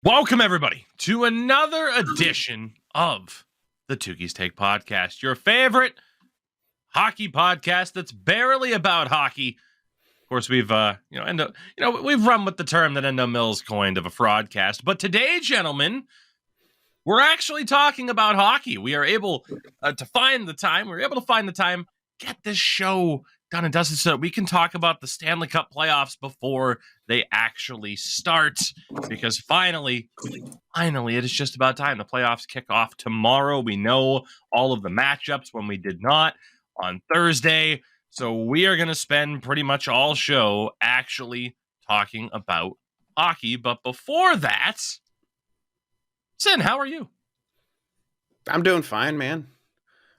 Welcome, everybody, to another edition of the Tougies Take Podcast, your favorite hockey podcast that's barely about hockey. Of course, we've we've run with the term that Endo Mills coined of a fraudcast, but today, gentlemen, we're actually talking about hockey. We are able to find the time. We're able to find the time, get this show done and dusted so that we can talk about the Stanley Cup Playoffs before they actually start. Because finally, it is just about time. The playoffs kick off tomorrow. We know all of the matchups when we did not on Thursday. So we are going to spend pretty much all show actually talking about hockey. But before that, Sin, how are you? I'm doing fine, man.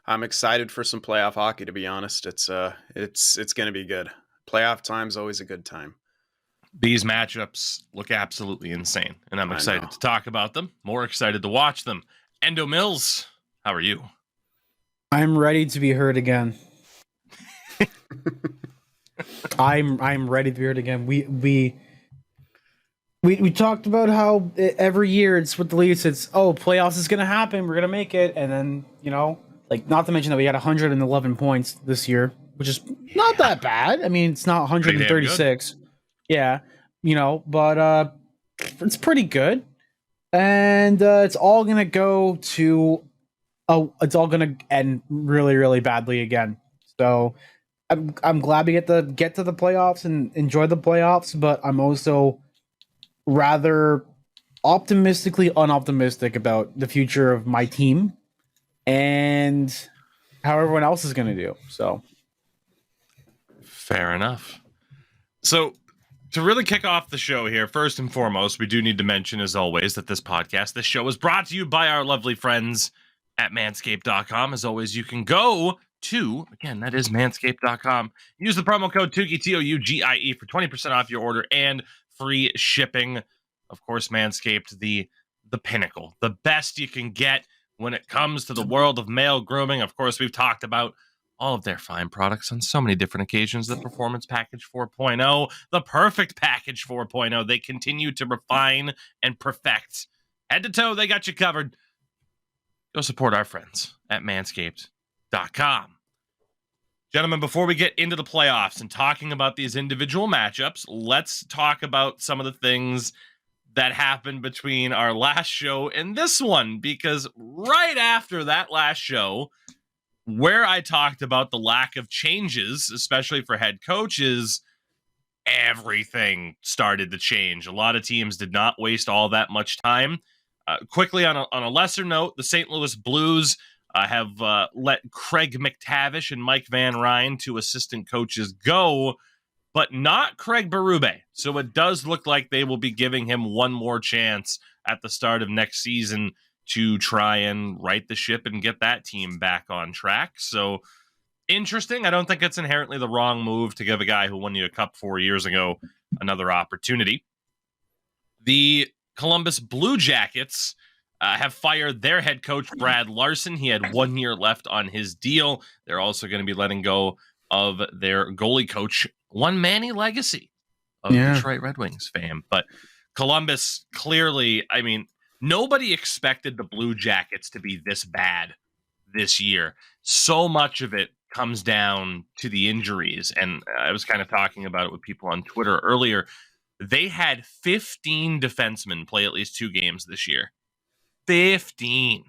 I'm excited for some playoff hockey, to be honest. It's going to be good. Playoff time's always a good time. These matchups look absolutely insane, and I'm excited to talk about them. More excited to watch them. Endo Mills, how are you? I'm ready to be heard again. I'm ready to be heard again. We talked about how every year it's with the Leafs. It's playoffs is gonna happen. We're gonna make it, and then not to mention that we got 111 points this year, which is not that bad. I mean, it's not 136. Yeah, but it's pretty good, and it's all gonna go to it's all gonna end really, really badly again. So I'm glad we get to the playoffs and enjoy the playoffs, but I'm also rather optimistically unoptimistic about the future of my team and how everyone else is going to do. So fair enough. So to really kick off the show here, first and foremost, we do need to mention, as always, that this show is brought to you by our lovely friends at manscaped.com. As always, you can go to, again, that is manscaped.com. Use the promo code Tougie, Tougie, for 20% off your order and free shipping. Of course, Manscaped, the pinnacle, the best you can get when it comes to the world of male grooming. Of course, we've talked about all of their fine products on so many different occasions. The Performance Package 4.0, the Perfect Package 4.0. They continue to refine and perfect. Head to toe, they got you covered. Go support our friends at manscaped.com. Gentlemen, before we get into the playoffs and talking about these individual matchups, let's talk about some of the things that happened between our last show and this one, because right after that last show, where I talked about the lack of changes, especially for head coaches, everything started to change. A lot of teams did not waste all that much time. Quickly, on a lesser note, the St. Louis Blues have let Craig McTavish and Mike Van Ryn, two assistant coaches, go, but not Craig Berube. So it does look like they will be giving him one more chance at the start of next season to try and right the ship and get that team back on track. So interesting. I don't think it's inherently the wrong move to give a guy who won you a cup 4 years ago another opportunity. The Columbus Blue Jackets have fired their head coach, Brad Larson. He had 1 year left on his deal. They're also going to be letting go of their goalie coach, one Manny Legacy of Detroit Red Wings fame. But Columbus, clearly, I mean, nobody expected the Blue Jackets to be this bad this year. So much of it comes down to the injuries. And I was kind of talking about it with people on Twitter earlier. They had 15 defensemen play at least 2 games this year. 15.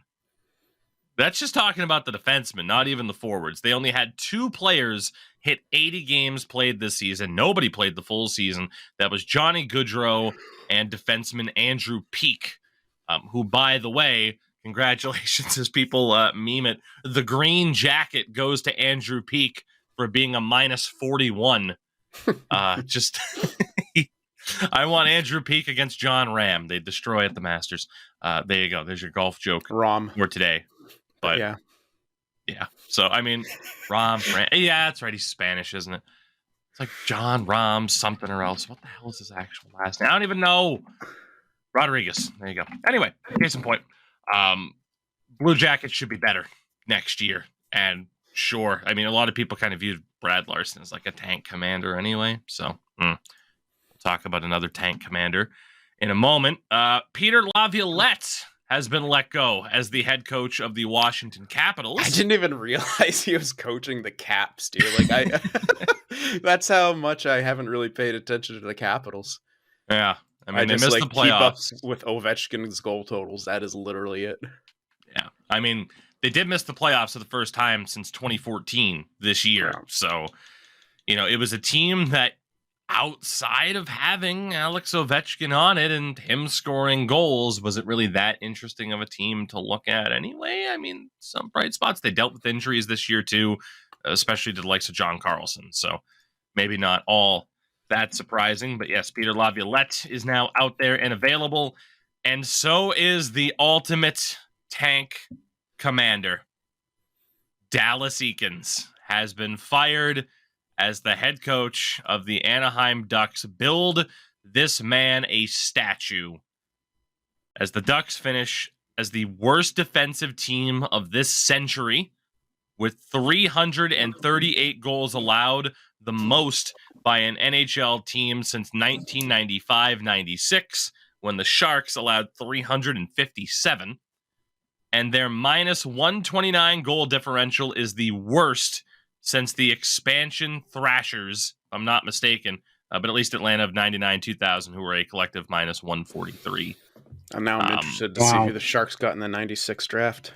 That's just talking about the defensemen, not even the forwards. They only had 2 players hit 80 games played this season. Nobody played the full season. That was Johnny Gaudreau and defenseman Andrew Peeke, who, by the way, congratulations, as people meme it, the green jacket goes to Andrew Peeke for being a minus 41. Just... I want Andrew Peeke against John Ram. They destroy at the Masters. There you go. There's your golf joke for today. But yeah. So I mean, Ram. Yeah, that's right. He's Spanish, isn't it? It's like John Ram something or else. What the hell is his actual last name? I don't even know. Rodriguez. There you go. Anyway, case in point. Blue Jackets should be better next year. And sure, I mean, a lot of people kind of viewed Brad Larson as like a tank commander anyway. So. Talk about another tank commander in a moment. Peter Laviolette has been let go as the head coach of the Washington Capitals. I didn't even realize he was coaching the Caps, dude. Like I that's how much I haven't really paid attention to the Capitals. Yeah. I mean, they just missed the playoffs. keep up with Ovechkin's goal totals. That is literally it. Yeah. I mean, they did miss the playoffs for the first time since 2014 this year. Wow. So, it was a team that outside of having Alex Ovechkin on it and him scoring goals, was it really that interesting of a team to look at anyway? I mean, some bright spots. They dealt with injuries this year too, especially to the likes of John Carlson. So maybe not all that surprising, but yes, Peter Laviolette is now out there and available. And so is the ultimate tank commander. Dallas Eakins has been fired as the head coach of the Anaheim Ducks. Build this man a statue, as the Ducks finish as the worst defensive team of this century with 338 goals allowed, the most by an NHL team since 1995-96, when the Sharks allowed 357. And their minus 129 goal differential is the worst since the expansion Thrashers, if I'm not mistaken, but at least Atlanta of 99-2000, who were a collective minus 143. And now I'm interested to see who the Sharks got in the 96 draft.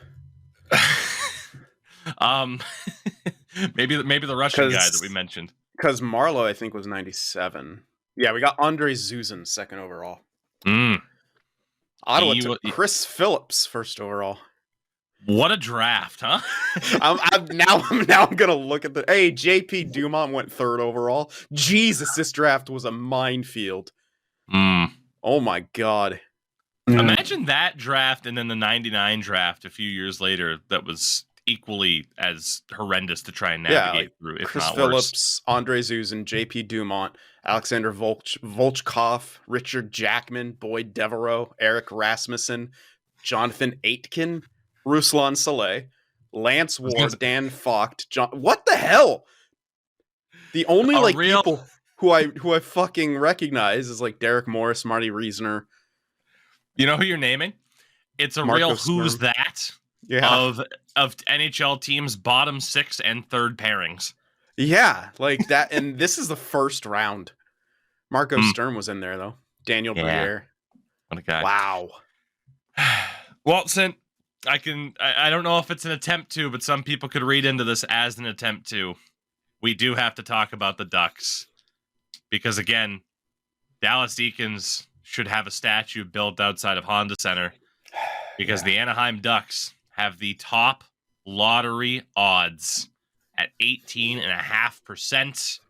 Maybe the Russian guy that we mentioned. Because Marlowe, I think, was 97. Yeah, we got Andre Zuzin second overall. Ottawa took Chris Phillips first overall. What a draft, huh? I'm now gonna look at the. Hey, JP Dumont went third overall. Jesus, this draft was a minefield. Oh my god! Imagine that draft and then the 99 draft a few years later that was equally as horrendous to try and navigate through, if Chris not Phillips, worse. Andre Zuzin, JP Dumont, Alexander Volchkov, Richard Jackman, Boyd Devereaux, Eric Rasmussen, Jonathan Aitken, Ruslan Saleh, Lance Ward, Dan Focht, what the hell? The only people who I fucking recognize is like Derek Morris, Marty Reasoner. You know who you're naming? It's a Marco real who's Sturm. that Yeah. of NHL teams' bottom 6 and third pairings. Yeah, like that. And this is the first round. Marco Sturm was in there though. Daniel Briere. What a guy. Wow. Walton, I don't know if it's an attempt to, but some people could read into this as an attempt to. We do have to talk about the Ducks. Because again, Dallas Eakins should have a statue built outside of Honda Center. Because the Anaheim Ducks have the top lottery odds at 18.5%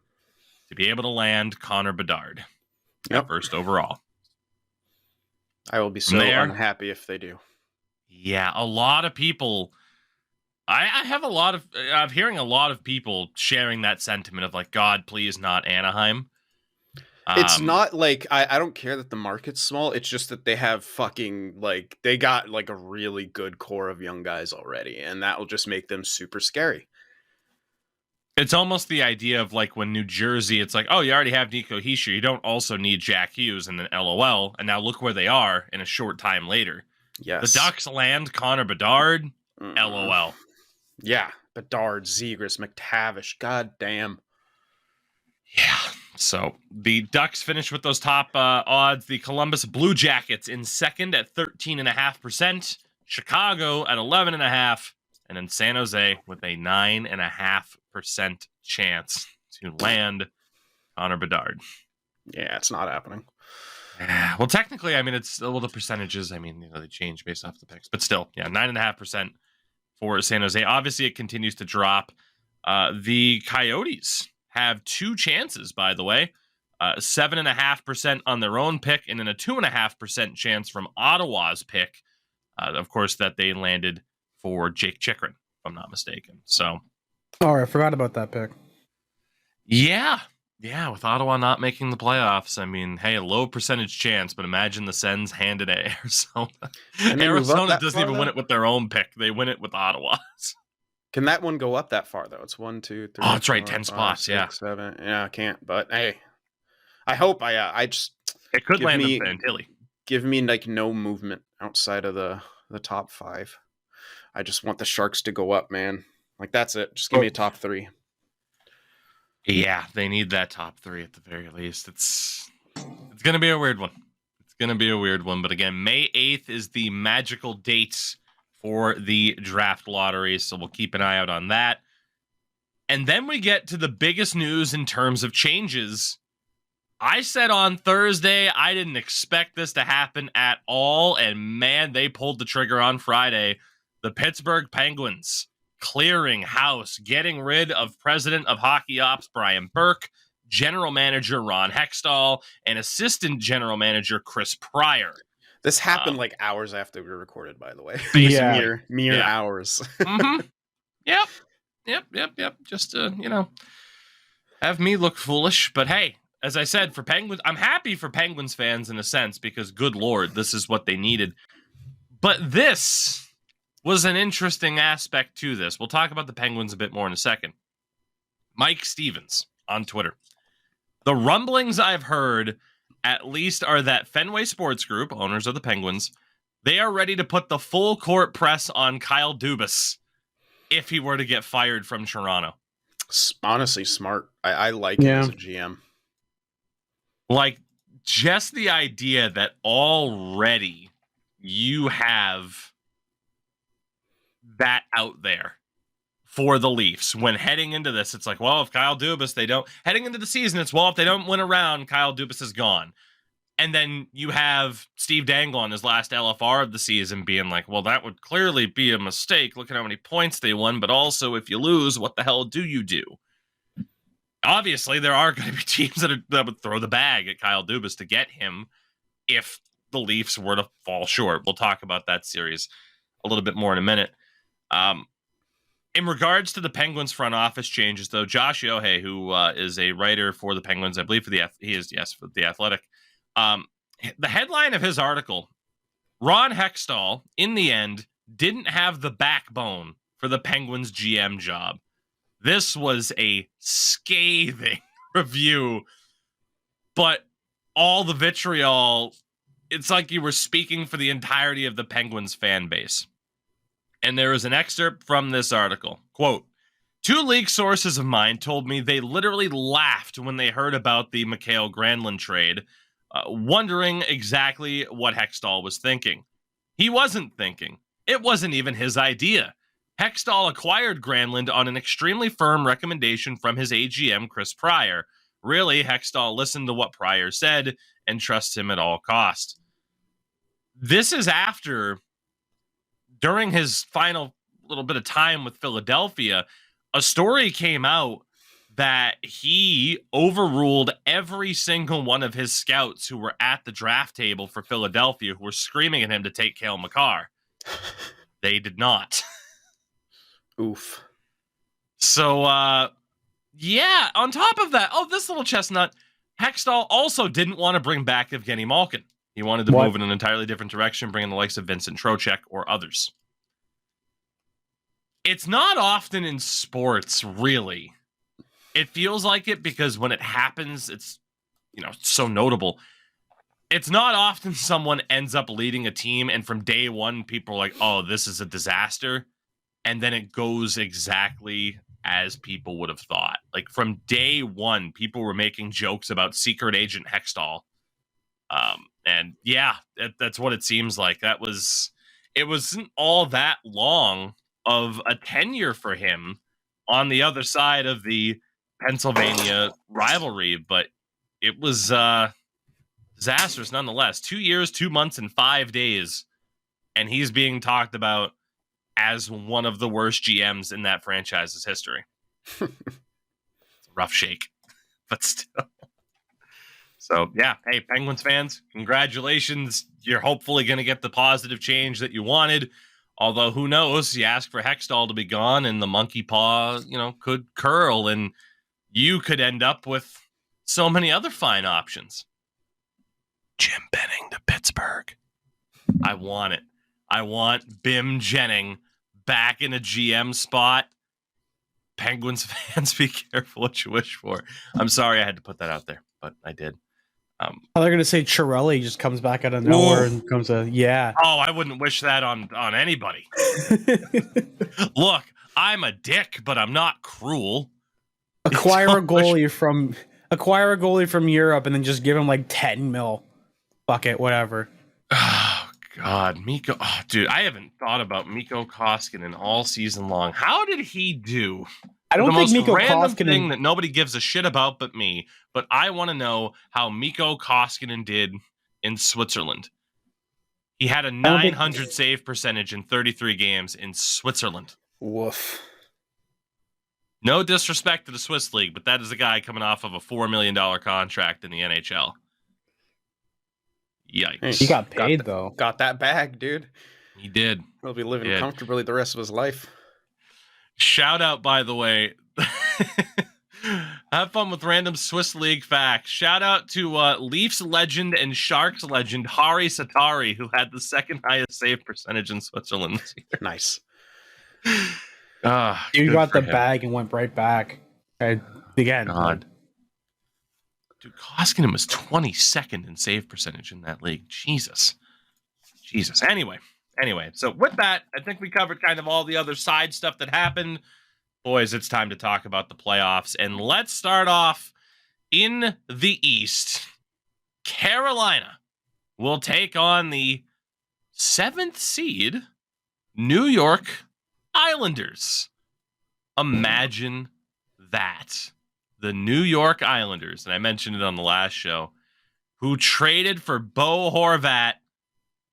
to be able to land Connor Bedard at first overall. I will be so unhappy if they do. Yeah, a lot of people. I'm hearing a lot of people sharing that sentiment of like, God, please not Anaheim. It's not like I don't care that the market's small. It's just that they have fucking like they got like a really good core of young guys already, and that will just make them super scary. It's almost the idea of like when New Jersey, it's like, oh, you already have Nico Hischier. You don't also need Jack Hughes, and then LOL. And now look where they are in a short time later. Yes. The Ducks land Connor Bedard. LOL. Yeah. Bedard, Zegras, McTavish. God damn. Yeah. So the Ducks finish with those top odds. The Columbus Blue Jackets in second at 13.5%. Chicago at 11.5%. And then San Jose with a 9.5% chance to land Connor Bedard. Yeah, it's not happening. Well, technically, I mean, the percentages, I mean, they change based off the picks. But still, 9.5% for San Jose. Obviously, it continues to drop. The Coyotes have 2 chances, by the way. 7.5% on their own pick, and then a 2.5% chance from Ottawa's pick. Of course, that they landed for Jake Chychrun, if I'm not mistaken. So, I forgot about that pick. Yeah, with Ottawa not making the playoffs, I mean, hey, a low percentage chance, but imagine the Sens handed it Arizona. Arizona doesn't even win it with their own pick. They win it with Ottawa's. Can that one go up that far, though? It's 1, 2, 3. Oh, that's right, 10 5, spots, 6, 7. Yeah, I can't. But hey, I hope I just. It could land in Fantilli. give me like no movement outside of the top 5. I just want the Sharks to go up, man. Like that's it. Just give me a top 3. Yeah, they need that top 3 at the very least. It's going to be a weird one. It's going to be a weird one. But again, May 8th is the magical date for the draft lottery. So we'll keep an eye out on that. And then we get to the biggest news in terms of changes. I said on Thursday, I didn't expect this to happen at all. And man, they pulled the trigger on Friday. The Pittsburgh Penguins clearing house, getting rid of president of hockey ops Brian Burke, general manager Ron Hextall, and assistant general manager Chris Pryor. This happened like hours after we recorded, by the way. Yeah. mere hours. Mm-hmm. Yep. Just to, have me look foolish. But hey, as I said, for Penguins, I'm happy for Penguins fans in a sense because, good Lord, this is what they needed. But this was an interesting aspect to this. We'll talk about the Penguins a bit more in a second. Mike Stevens on Twitter. The rumblings I've heard, at least, are that Fenway Sports Group, owners of the Penguins, they are ready to put the full court press on Kyle Dubas if he were to get fired from Toronto. Honestly, smart. I like him as a GM. Like, just the idea that already you have that out there for the Leafs when heading into this. It's like, well, if Kyle Dubas, heading into the season, it's, well, if they don't win a round, Kyle Dubas is gone. And then you have Steve Dangle on his last LFR of the season being like, well, that would clearly be a mistake. Look at how many points they won. But also, if you lose, what the hell do you do? Obviously, there are going to be teams that would throw the bag at Kyle Dubas to get him if the Leafs were to fall short. We'll talk about that series a little bit more in a minute. In regards to the Penguins front office changes, though, Josh Yohei, who is a writer for the Penguins, I believe for the Athletic. The headline of his article: Ron Hextall, in the end, didn't have the backbone for the Penguins GM job. This was a scathing review, but all the vitriol, it's like you were speaking for the entirety of the Penguins fan base. And there is an excerpt from this article. Quote, 2 league sources of mine told me they literally laughed when they heard about the Mikael Granlund trade, wondering exactly what Hextall was thinking. He wasn't thinking. It wasn't even his idea. Hextall acquired Granlund on an extremely firm recommendation from his AGM, Chris Pryor. Really, Hextall listened to what Pryor said and trusts him at all costs. This is after, during his final little bit of time with Philadelphia, a story came out that he overruled every single one of his scouts who were at the draft table for Philadelphia who were screaming at him to take Cale Makar. They did not. Oof. So, yeah, on top of that, this little chestnut, Hextall also didn't want to bring back Evgeny Malkin. He wanted to move in an entirely different direction, bringing the likes of Vincent Trocheck or others. It's not often in sports, really. It feels like it because when it happens, it's, so notable. It's not often someone ends up leading a team and from day one, people are like, oh, this is a disaster. And then it goes exactly as people would have thought. Like from day one, people were making jokes about secret agent Hextall. And yeah, that's what it seems like. It wasn't all that long of a tenure for him on the other side of the Pennsylvania rivalry, but it was disastrous nonetheless. 2 years, 2 months, and 5 days, and he's being talked about as one of the worst GMs in that franchise's history. It's a rough shake, but still. So, yeah, hey, Penguins fans, congratulations. You're hopefully going to get the positive change that you wanted. Although, who knows? You ask for Hextall to be gone, and the monkey paw, could curl, and you could end up with so many other fine options. Jim Benning to Pittsburgh. I want it. I want Bim Jennings back in a GM spot. Penguins fans, be careful what you wish for. I'm sorry I had to put that out there, but I did. They're gonna say Chirelli just comes back out of nowhere and comes Oh, I wouldn't wish that on anybody. Look, I'm a dick, but I'm not cruel. acquire a goalie from Europe and then just give him like 10 mil. Fuck it, whatever. Oh God, Mikko. Oh, dude, I haven't thought about Mikko Koskinen all season long. How did he do? I don't the think most Mikko random Koskinen thing that nobody gives a shit about but me. But I want to know how Mikko Koskinen did in Switzerland. He had a 900 save percentage in 33 games in Switzerland. Woof. No disrespect to the Swiss League, but that is a guy coming off of a $4 million contract in the NHL. Yikes. He got paid, though. Got that bag, dude. He did. He'll be living comfortably the rest of his life. Shout out, by the way. Have fun with random Swiss League facts. Shout out to Leafs legend and Sharks legend Hari Satari, who had the second highest save percentage in Switzerland this year. Nice. He got the bag and went right back. Again. God. Dude, Koskinen was 22nd in save percentage in that league. Jesus. Anyway, so with that, I think we covered kind of all the other side stuff that happened. Boys, it's time to talk about the playoffs. And let's start off in the East. Carolina will take on the 7th seed New York Islanders. Imagine that. The New York Islanders, and I mentioned it on the last show, who traded for Bo Horvat,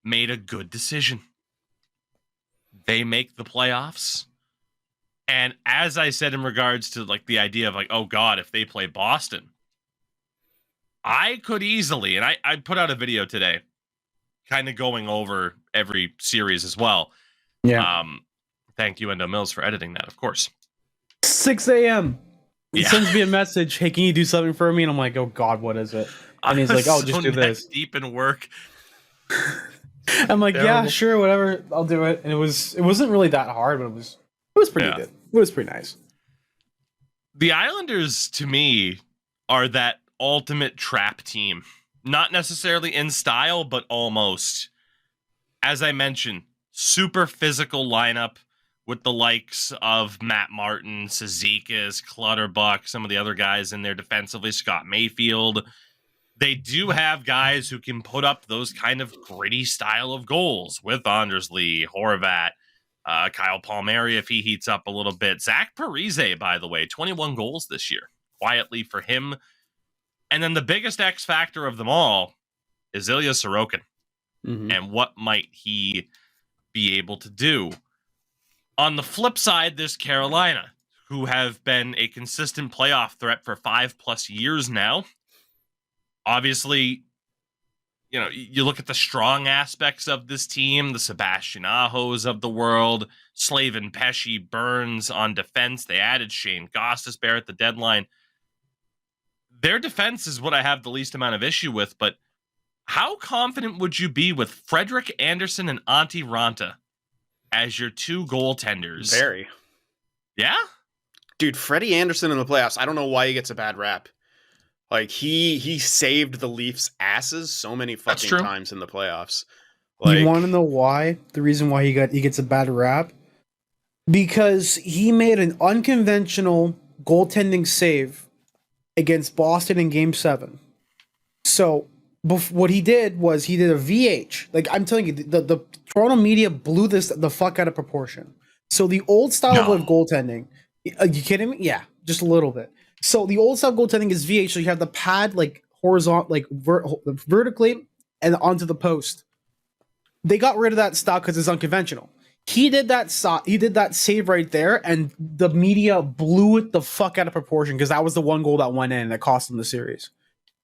made a good decision. They make the playoffs. And as I said in regards to like the idea of like, oh God, if they play Boston, I could easily, and I put out a video today kind of going over every series as well. Yeah. Thank you, Endo Mills, for editing that, of course. 6 a.m. He Yeah. sends me a message, hey, can you do something for me? And I'm like, oh God, what is it? And he's like, oh, just do this. Deep in work. I'm like, yeah, sure, whatever, I'll do it. And it wasn't really that hard, but it was pretty good. It was pretty nice. The Islanders, to me, are that ultimate trap team. Not necessarily in style, but almost. As I mentioned, super physical lineup with the likes of Matt Martin, Cizikas, Clutterbuck, some of the other guys in there defensively, Scott Mayfield. They do have guys who can put up those kind of gritty style of goals with Anders Lee, Horvat, Kyle Palmieri if he heats up a little bit. Zach Parise, by the way, 21 goals this year. Quietly for him. And then the biggest X factor of them all is Ilya Sorokin. Mm-hmm. And what might he be able to do? On the flip side, there's Carolina, who have been a consistent playoff threat for 5+ years now. Obviously, you know, you look at the strong aspects of this team, the Sebastian Ahos of the world, Slavin Pesci, Burns on defense. They added Shane Gostisbehere at the deadline. Their defense is what I have the least amount of issue with, but how confident would you be with Frederik Andersen and Antti Ranta as your two goaltenders? Very. Yeah? Dude, Freddie Andersen in the playoffs, I don't know why he gets a bad rap. Like, he saved the Leafs' asses so many fucking times in the playoffs. Like, you want to know why? The reason why he gets a bad rap? Because he made an unconventional goaltending save against Boston in Game 7. So, what he did was he did a VH. Like, I'm telling you, the Toronto media blew the fuck out of proportion. So, the old style of goaltending, are you kidding me? Yeah, just a little bit. So the old style goaltending is VH. So you have the pad like horizontal, like vertically and onto the post. They got rid of that style because it's unconventional. He did that save right there, and the media blew it the fuck out of proportion because that was the one goal that went in that cost them the series.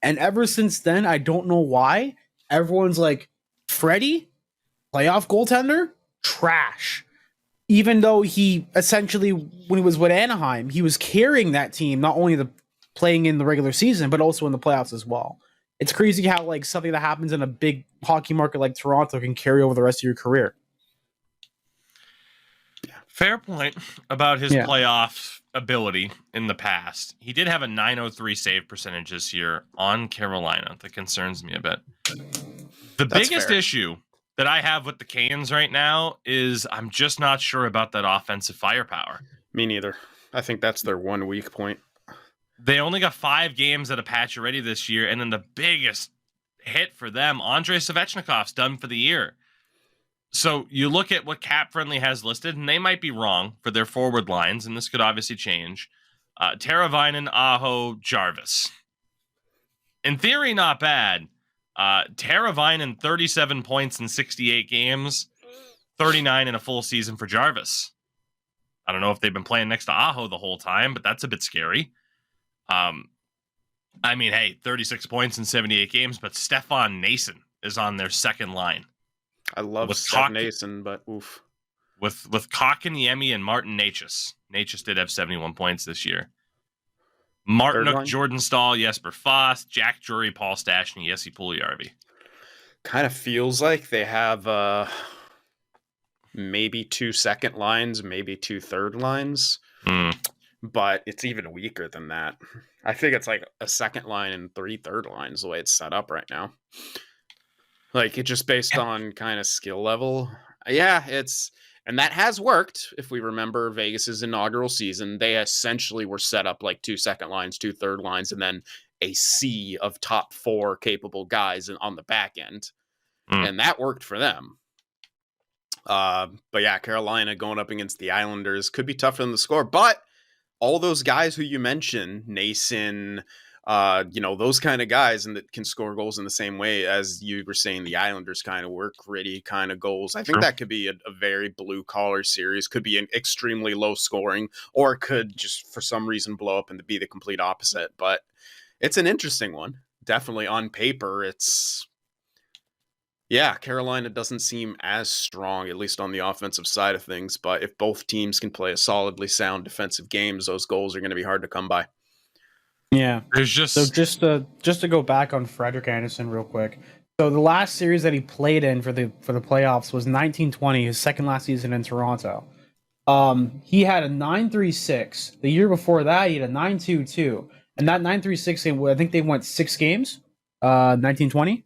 And ever since then, I don't know why everyone's like, Freddie, playoff goaltender, trash. Even though he essentially, when he was with Anaheim, he was carrying that team, not only playing in the regular season, but also in the playoffs as well. It's crazy how like something that happens in a big hockey market like Toronto can carry over the rest of your career. Yeah, Fair point about his Yeah. playoff ability in the past. He did have a 903 save percentage this year on Carolina. That concerns me a bit. The That's biggest fair. issue that I have with the Canes right now is I'm just not sure about that offensive firepower. Me neither. I think that's their one weak point. They only got 5 games at Apache Ready this year, and then the biggest hit for them, Andrei Svechnikov's done for the year. So you look at what Cap Friendly has listed, and they might be wrong for their forward lines, and this could obviously change. Teravainen, Aho, Jarvis. In theory, not bad. Teravainen, 37 points in 68 games, 39 in a full season for Jarvis. I don't know if they've been playing next to Aho the whole time, but that's a bit scary. I mean, hey, 36 points in 78 games, but Stefan Nason is on their second line. I love With Steph Nason, but oof. With Kotkaniemi and Martin Necas. Necas did have 71 points this year. Martinook, Jordan Stahl, Jesper Foss, Jack Drury, Paul Stastny, Jesse Puljujarvi. Kind of feels like they have maybe 2 second lines, maybe 2 third lines. But it's even weaker than that. I think it's like a second line and 3 third lines the way it's set up right now. Like, it's just based on kind of skill level. Yeah, and that has worked. If we remember Vegas's inaugural season, they essentially were set up like 2 second lines, 2 third lines, and then a sea of top 4 capable guys on the back end. And that worked for them. But yeah, Carolina going up against the Islanders could be tougher than the score. But all those guys who you mentioned, Nason, those kind of guys and that can score goals in the same way as you were saying the Islanders kind of work gritty kind of goals. I think that could be a very blue collar series, could be an extremely low scoring, or it could just for some reason blow up and be the complete opposite. But it's an interesting one. Definitely on paper, Carolina doesn't seem as strong, at least on the offensive side of things. But if both teams can play a solidly sound defensive games, those goals are going to be hard to come by. Yeah. There's just So just to go back on Frederik Andersen real quick. So the last series that he played in for the playoffs was 1920, his second last season in Toronto. He had a 9.36. The year before that, he had a 9.22. And that 9.36 game, I think they went 6 games, 1920.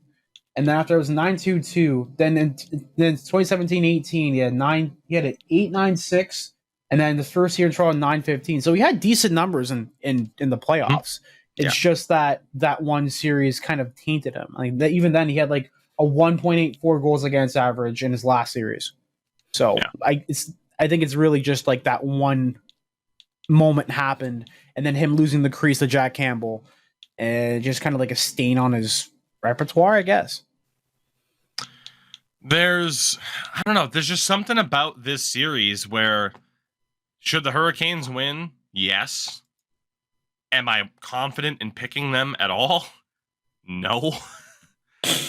And then after it was 9.22, then 2017-18, he had an 8.96. And then the first year in Toronto, 9.15. So he had decent numbers in the playoffs. It's just that one series kind of tainted him. I mean, even then, he had like a 1.84 goals against average in his last series. So I think it's really just like that one moment happened, and then him losing the crease to Jack Campbell, and just kind of like a stain on his repertoire, I guess. There's just something about this series where should the Hurricanes win? Yes. Am I confident in picking them at all? No.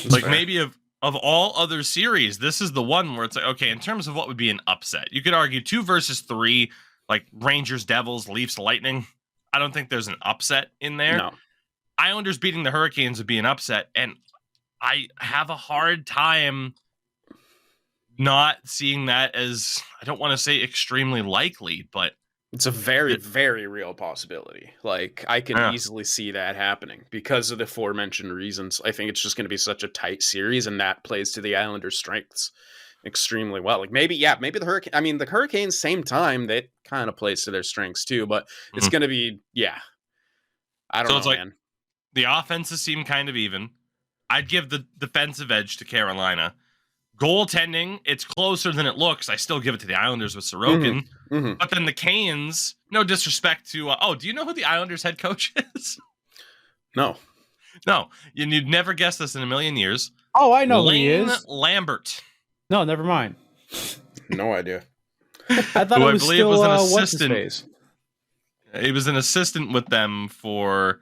Like, maybe of all other series, this is the one where it's like, okay, in terms of what would be an upset, you could argue 2 versus 3, like Rangers, Devils, Leafs, Lightning. I don't think there's an upset in there. No. Islanders beating the Hurricanes would be an upset, and I have a hard time not seeing that as, I don't want to say extremely likely, but it's a very, very real possibility. Like, I can easily see that happening because of the aforementioned reasons. I think it's just going to be such a tight series, and that plays to the Islanders' strengths extremely well. Like, maybe the Hurricane. I mean, the Hurricanes, same time, that kind of plays to their strengths too. But it's going to be, I don't know, like, man. The offenses seem kind of even. I'd give the defensive edge to Carolina. Goaltending, it's closer than it looks. I still give it to the Islanders with Sorokin. But then the Canes, no disrespect to... do you know who the Islanders head coach is? No. No. You'd never guess this in a million years. Oh, I know who he is. Lambert. No, never mind. No idea. I thought it was still was an what's his assistant. face. He was an assistant with them for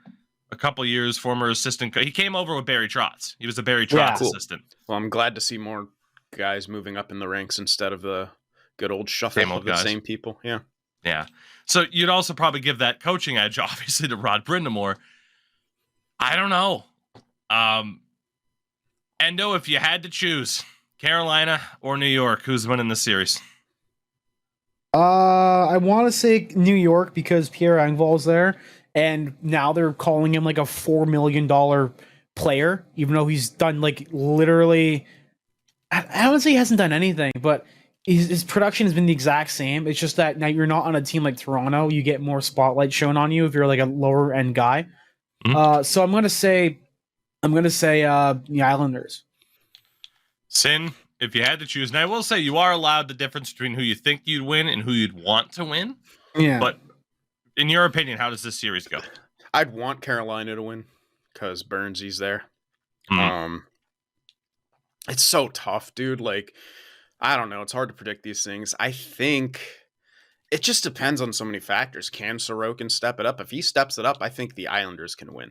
a couple years, former assistant. He came over with Barry Trotz. He was a Barry Trotz assistant. Well, I'm glad to see more guys moving up in the ranks instead of the good old shuffle of the same people. Yeah. So you'd also probably give that coaching edge, obviously, to Rod Brindamore. I don't know. Endo, if you had to choose Carolina or New York, who's winning the series? I want to say New York because Pierre Engvall's there, and now they're calling him like a $4 million player, even though he's done like literally. I don't say he hasn't done anything, but his production has been the exact same. It's just that now you're not on a team like Toronto. You get more spotlight shown on you if you're like a lower end guy. So I'm gonna say the Islanders. Sin, if you had to choose, and I will say you are allowed the difference between who you think you'd win and who you'd want to win. Yeah. But in your opinion, how does this series go? I'd want Carolina to win because Burnsy's there. It's so tough, dude. Like, I don't know. It's hard to predict these things. I think it just depends on so many factors. Can Sorokin step it up? If he steps it up, I think the Islanders can win.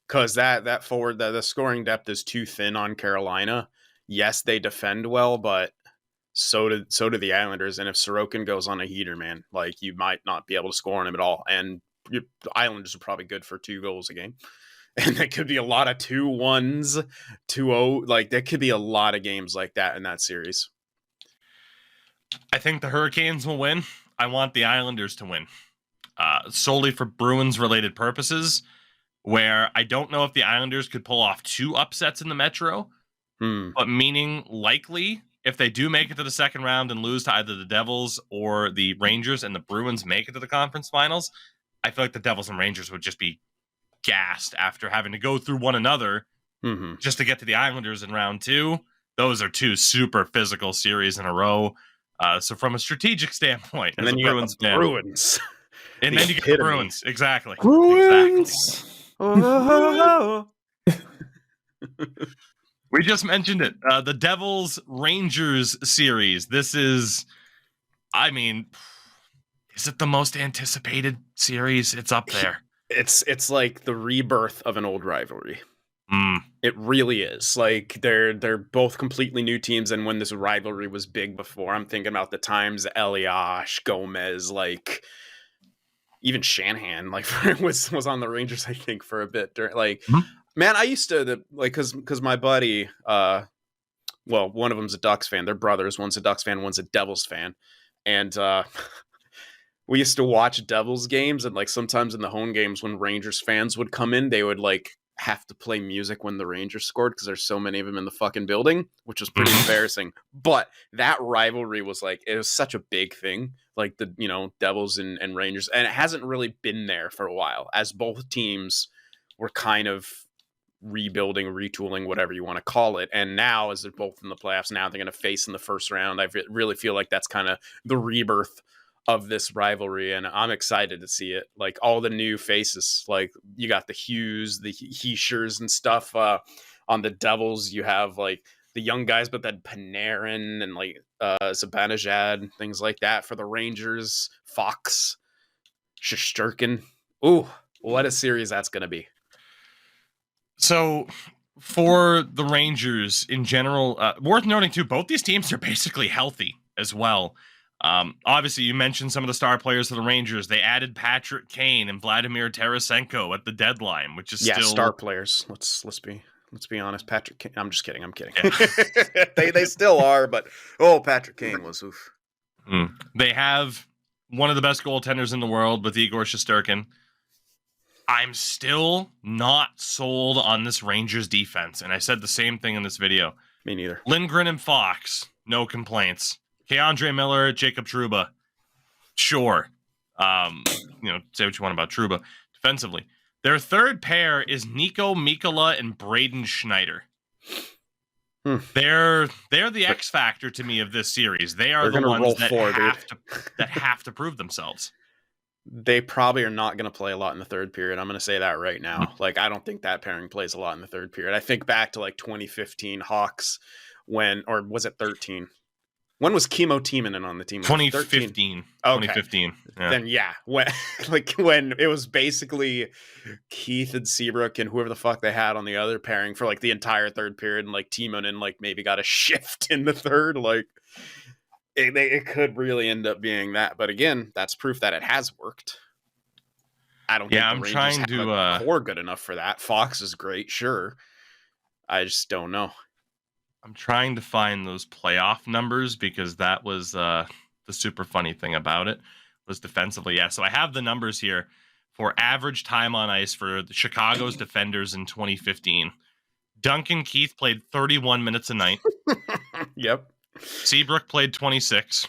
Because that forward, the scoring depth is too thin on Carolina. Yes, they defend well, but so do the Islanders. And if Sorokin goes on a heater, man, like you might not be able to score on him at all. And the Islanders are probably good for 2 goals a game. And there could be a lot of 2-1s, 2-0. Like, there could be a lot of games like that in that series. I think the Hurricanes will win. I want the Islanders to win. Solely for Bruins-related purposes, where I don't know if the Islanders could pull off 2 upsets in the Metro, but meaning likely if they do make it to the second round and lose to either the Devils or the Rangers and the Bruins make it to the conference finals, I feel like the Devils and Rangers would just be gassed after having to go through one another just to get to the Islanders in round 2. Those are 2 super physical series in a row. So from a strategic standpoint, and then you got the Bruins. And then you get the Bruins. Exactly. Bruins! Oh. We just mentioned it. The Devils Rangers series. This is, I mean, is it the most anticipated series? It's up there. It's like the rebirth of an old rivalry. It really is. Like they're both completely new teams, and when this rivalry was big before, I'm thinking about the times Elias, Gomez, like even Shanahan, like was on the Rangers, I think, for a bit. Man, I used to because my buddy, well, one of them's a Ducks fan. They're brothers. One's a Ducks fan. One's a Devils fan, and we used to watch Devils games, and like sometimes in the home games when Rangers fans would come in, they would like have to play music when the Rangers scored because there's so many of them in the fucking building, which was pretty embarrassing. But that rivalry was like, it was such a big thing, like the, Devils and Rangers. And it hasn't really been there for a while as both teams were kind of rebuilding, retooling, whatever you want to call it. And now as they're both in the playoffs, now they're going to face in the first round. I really feel like that's kind of the rebirth of this rivalry, and I'm excited to see it. Like all the new faces, like you got the Hughes, the Heishers and stuff. On the Devils, you have like the young guys, but then Panarin and like Zibanejad, things like that. For the Rangers, Fox, Shesterkin. Ooh, what a series that's going to be. So for the Rangers in general, worth noting too, both these teams are basically healthy as well. Obviously, you mentioned some of the star players of the Rangers. They added Patrick Kane and Vladimir Tarasenko at the deadline, which is still star players. Let's be honest. Patrick Kane. I'm just kidding. Yeah. they still are, but Patrick Kane was oof. They have one of the best goaltenders in the world with Igor Shesterkin. I'm still not sold on this Rangers defense, and I said the same thing in this video. Me neither. Lindgren and Fox, no complaints. Keandre Miller, Jacob Trouba, sure. Say what you want about Trouba defensively. Their third pair is Nico Mikkola and Braden Schneider. They're the X factor to me of this series. They are the ones that have to prove themselves. They probably are not going to play a lot in the third period. I'm going to say that right now. Like, I don't think that pairing plays a lot in the third period. I think back to like 2015 Hawks or was it 13? When was Kimmo Timonen on the team? 2015. Okay. 2015. Yeah. Then when it was basically Keith and Seabrook and whoever the fuck they had on the other pairing for like the entire third period, and like Timonen like maybe got a shift in the third. Like it could really end up being that. But again, that's proof that it has worked. I don't think the Rangers trying have to a core good enough for that. Fox is great, sure. I just don't know. I'm trying to find those playoff numbers because that was the super funny thing about it was defensively. Yeah, so I have the numbers here for average time on ice for the Chicago's defenders in 2015. Duncan Keith played 31 minutes a night. Yep. Seabrook played 26.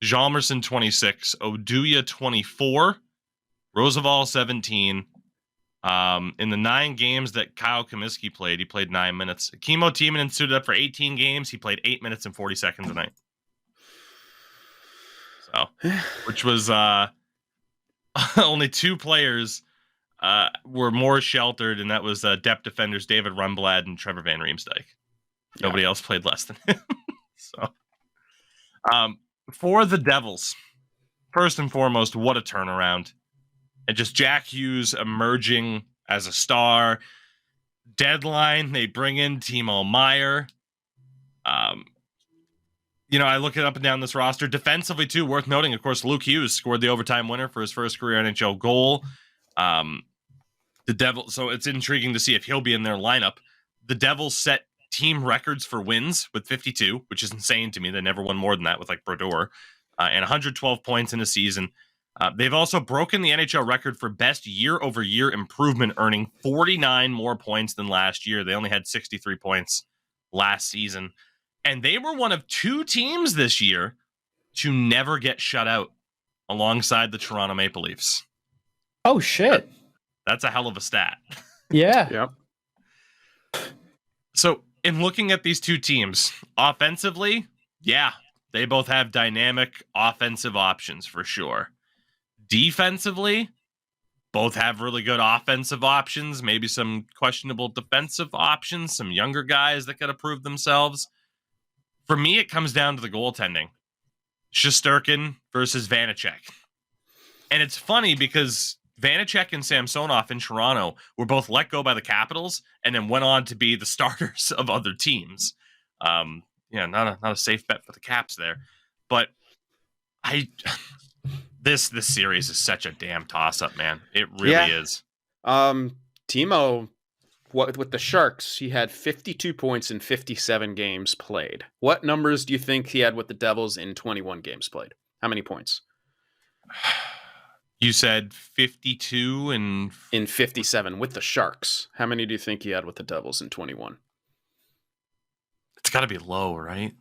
Jalmerson 26. Oduya 24. Roosevelt 17. In the 9 games that Kyle Comiskey played, he played 9 minutes. Kimmo Timonen suited up for 18 games. He played 8 minutes and 40 seconds a night. So, which was only 2 players were more sheltered, and that was depth defenders David Rundblad and Trevor Van Riemsdyk. Nobody else played less than him. So, for the Devils, first and foremost, what a turnaround. And just Jack Hughes emerging as a star. Deadline, they bring in Timo Meier. I look it up and down this roster. Defensively, too, worth noting, of course, Luke Hughes scored the overtime winner for his first career NHL goal. The Devils, so it's intriguing to see if he'll be in their lineup. The Devils set team records for wins with 52, which is insane to me. They never won more than that with like Brodeur, and 112 points in a season. They've also broken the NHL record for best year-over-year improvement, earning 49 more points than last year. They only had 63 points last season. And they were one of 2 teams this year to never get shut out alongside the Toronto Maple Leafs. Oh, shit. That's a hell of a stat. Yeah. Yep. So, in looking at these 2 teams, offensively, yeah, they both have dynamic offensive options for sure. Defensively, both have really good offensive options, maybe some questionable defensive options, some younger guys that could have proved themselves. For me, it comes down to the goaltending. Shesterkin versus Vanacek. And it's funny because Vanacek and Samsonov in Toronto were both let go by the Capitals and then went on to be the starters of other teams. Not a safe bet for the Caps there. But this series is such a damn toss-up, man. It really is. Timo, with the Sharks, he had 52 points in 57 games played. What numbers do you think he had with the Devils in 21 games played? How many points? You said 52 and... In 57 with the Sharks. How many do you think he had with the Devils in 21? It's got to be low, right?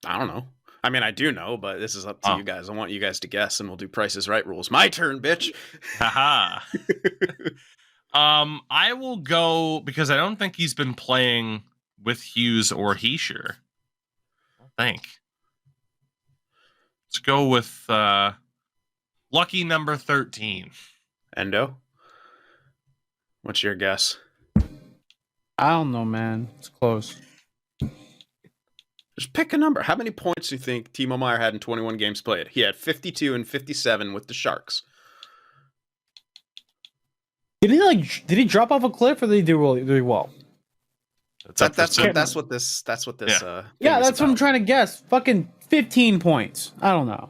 I don't know. I mean, I do know, but this is up to you guys. I want you guys to guess, and we'll do Price is Right rules. My turn, bitch. Haha. I will go because I don't think he's been playing with Hughes or Heischer. I think. Let's go with lucky number 13. Endo? What's your guess? I don't know, man. It's close. Just pick a number. How many points do you think Timo Meier had in 21 games played? He had 52 and 57 with the Sharks. Did he drop off a cliff or did he do really well? That's what this. Yeah, that's what I'm trying to guess. Fucking 15 points. I don't know.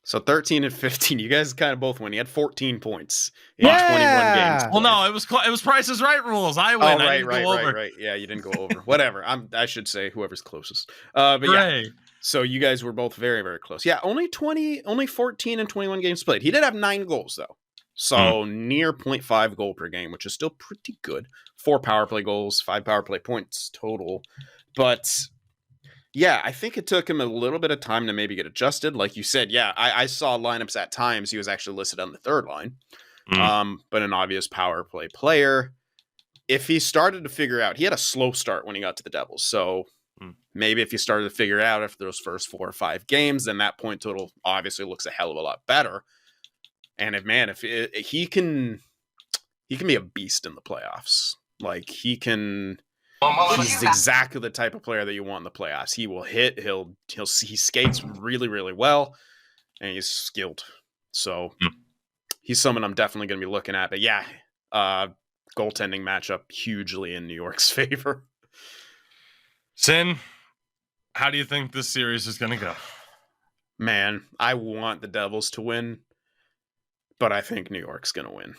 So 13 and 15. You guys kind of both win. He had 14 points in 21 games. Well, no, it was Price is Right rules. I win. Right. Yeah, you didn't go over. Whatever. I should say whoever's closest. But yeah. So you guys were both very, very close. Yeah, only 14 and 21 games played. He did have 9 goals though. So near 0.5 goal per game, which is still pretty good. 4 power play goals, 5 power play points total. But yeah, I think it took him a little bit of time to maybe get adjusted. Like you said, yeah, I saw lineups at times. He was actually listed on the 3rd line, but an obvious power play player. If he started to figure out, he had a slow start when he got to the Devils. So maybe if he started to figure out after those first 4 or 5 games, then that point total obviously looks a hell of a lot better. And if he can be a beast in the playoffs. Like he's exactly the type of player that you want in the playoffs. He will hit. He skates really, really well, and he's skilled. So he's someone I'm definitely going to be looking at. But yeah, goaltending matchup hugely in New York's favor. Sin, how do you think this series is going to go? Man, I want the Devils to win, but I think New York's going to win.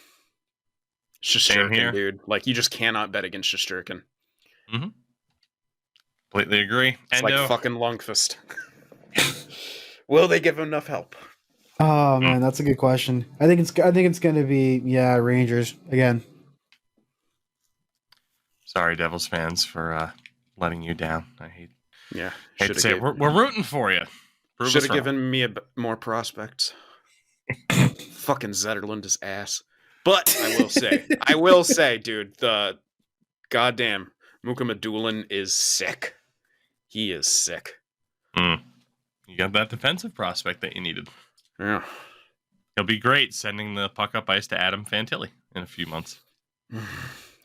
Shesterkin, dude. Like, you just cannot bet against Shesterkin. Completely agree. It's like fucking Lundqvist. Will they give him enough help? Oh man, that's a good question. I think it's going to be Rangers again. Sorry, Devils fans, for letting you down. I hate to say it. We're rooting for you. Should have given me more prospects. Fucking Zetterlund is ass. But I will say, dude, the goddamn Mukhamadullin is sick. He is sick. You got that defensive prospect that you needed. Yeah. He'll be great sending the puck up ice to Adam Fantilli in a few months.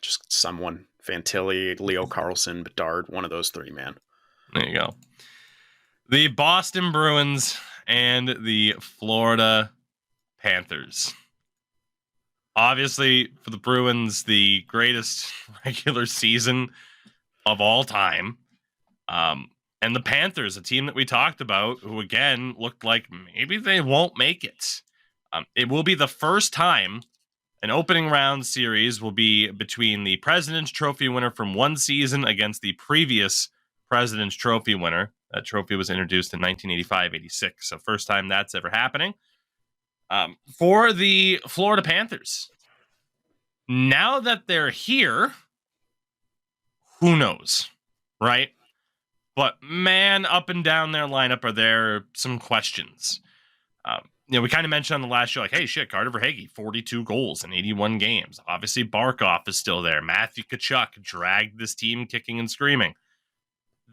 Just someone. Fantilli, Leo Carlson, Bedard, one of those three, man. There you go. The Boston Bruins and the Florida Panthers. Obviously, for the Bruins, the greatest regular season of all time. And the Panthers, a team that we talked about, who again looked like maybe they won't make it. It will be the first time an opening round series will be between the President's Trophy winner from one season against the previous President's Trophy winner. That trophy was introduced in 1985-86. So first time that's ever happening. For the Florida Panthers, now that they're here, who knows, right? But man, up and down their lineup are there some questions. We kind of mentioned on the last show, like, hey, shit, Carter Verhaeghe, 42 goals in 81 games. Obviously, Barkov is still there. Matthew Tkachuk dragged this team kicking and screaming.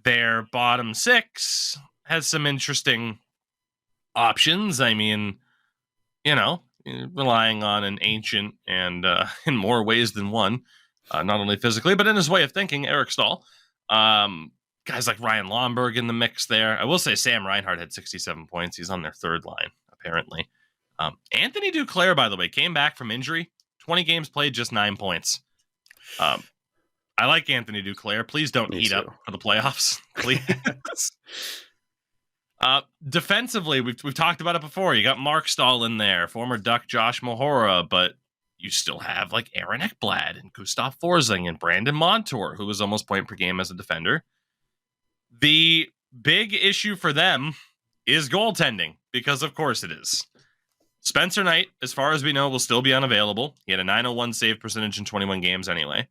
Their bottom six has some interesting options. I mean, relying on an ancient and in more ways than one, not only physically, but in his way of thinking, Eric Stahl. Guys like Ryan Lomberg in the mix there. I will say Sam Reinhart had 67 points. He's on their third line, apparently. Anthony Duclair, by the way, came back from injury. 20 games played, just 9 points. I like Anthony Duclair. Please don't heat up for the playoffs. Please. Defensively, we've talked about it before. You got Mark Stahl in there, former Duck Josh Mahora, but you still have like Aaron Ekblad and Gustav Forsling and Brandon Montour, who was almost point per game as a defender. The big issue for them is goaltending, because of course it is. Spencer Knight, as far as we know, will still be unavailable. He had a .901 save percentage in 21 games anyway.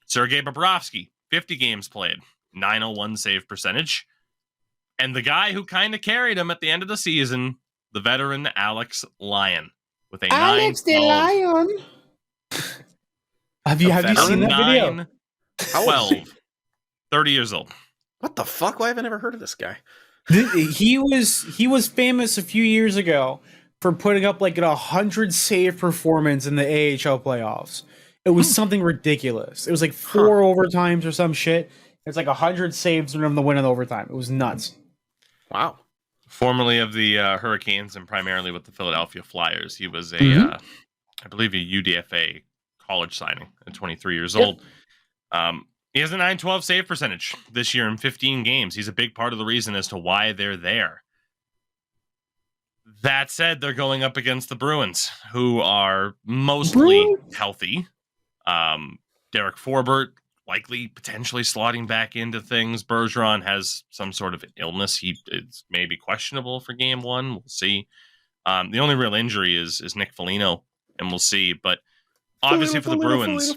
Sergei Bobrovsky, 50 games played, .901 save percentage. And the guy who kind of carried him at the end of the season, the veteran Alex Lyon, with a Alex the Lion. Have you seen that video? 12, 30 years old. What the fuck? Why have I never heard of this guy? He was famous a few years ago for putting up like 100 save performance in the AHL playoffs. It was something ridiculous. It was like 4 overtimes or some shit. It's like 100 saves for him to win in overtime. It was nuts. Wow. Formerly of the Hurricanes and primarily with the Philadelphia Flyers. He was I believe a UDFA college signing at 23 years old. He has a .912 save percentage this year in 15 games. He's a big part of the reason as to why they're there. That said, they're going up against the Bruins, who are mostly healthy. Derek Forbort likely potentially slotting back into things. Bergeron has some sort of illness. He is maybe questionable for game one. We'll see. The only real injury is Nick Foligno, and we'll see. But obviously for the Bruins...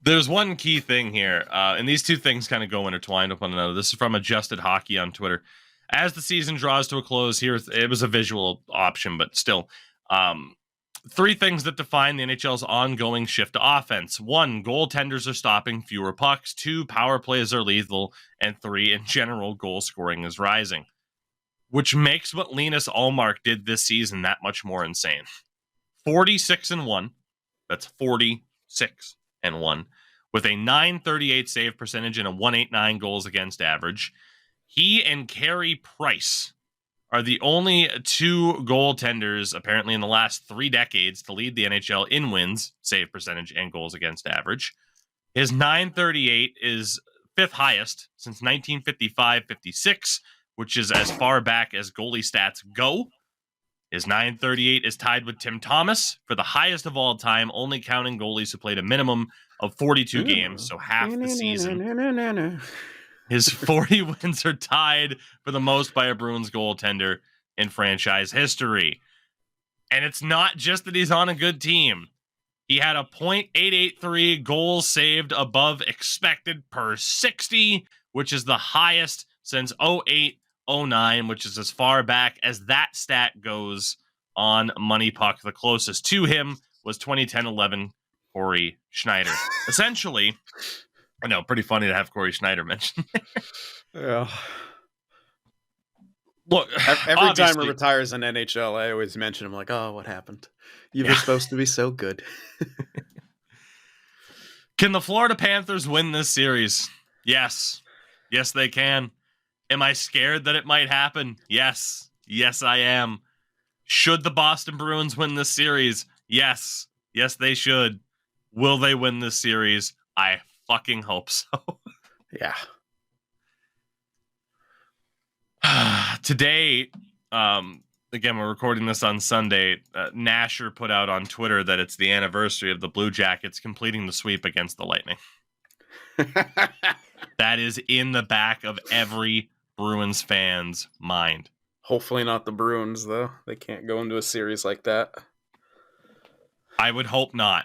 There's one key thing here, and these two things kind of go intertwined with one another. This is from Adjusted Hockey on Twitter. As the season draws to a close, here it was a visual option, but still, 3 things that define the NHL's ongoing shift to offense. 1, goaltenders are stopping fewer pucks. 2, power plays are lethal. And 3, in general, goal scoring is rising, which makes what Linus Ullmark did this season that much more insane. 46-1. That's 46-1 with a .938 save percentage and a .189 goals against average. He and Carey Price are the only 2 goaltenders, apparently in the last 3 decades, to lead the NHL in wins, save percentage, and goals against average. His .938 is 5th highest since 1955-56, which is as far back as goalie stats go. His .938 is tied with Tim Thomas for the highest of all time, only counting goalies who played a minimum of 42 games, so half the season. His 40 wins are tied for the most by a Bruins goaltender in franchise history. And it's not just that he's on a good team. He had a .883 goals saved above expected per 60, which is the highest since 08-09, which is as far back as that stat goes on Money Puck. The closest to him was 2010-11 Corey Schneider. Essentially, I know, pretty funny to have Corey Schneider mentioned. Yeah. Look, every time he retires in NHL, I always mention him like, oh, what happened? You were supposed to be so good. Can the Florida Panthers win this series? Yes. Yes, they can. Am I scared that it might happen? Yes. Yes, I am. Should the Boston Bruins win this series? Yes. Yes, they should. Will they win this series? I fucking hope so. Yeah. Today, again, we're recording this on Sunday. Nasher put out on Twitter that it's the anniversary of the Blue Jackets completing the sweep against the Lightning. That is in the back of every Bruins fan's mind. Hopefully not the Bruins, though. They can't go into a series like that. I would hope not.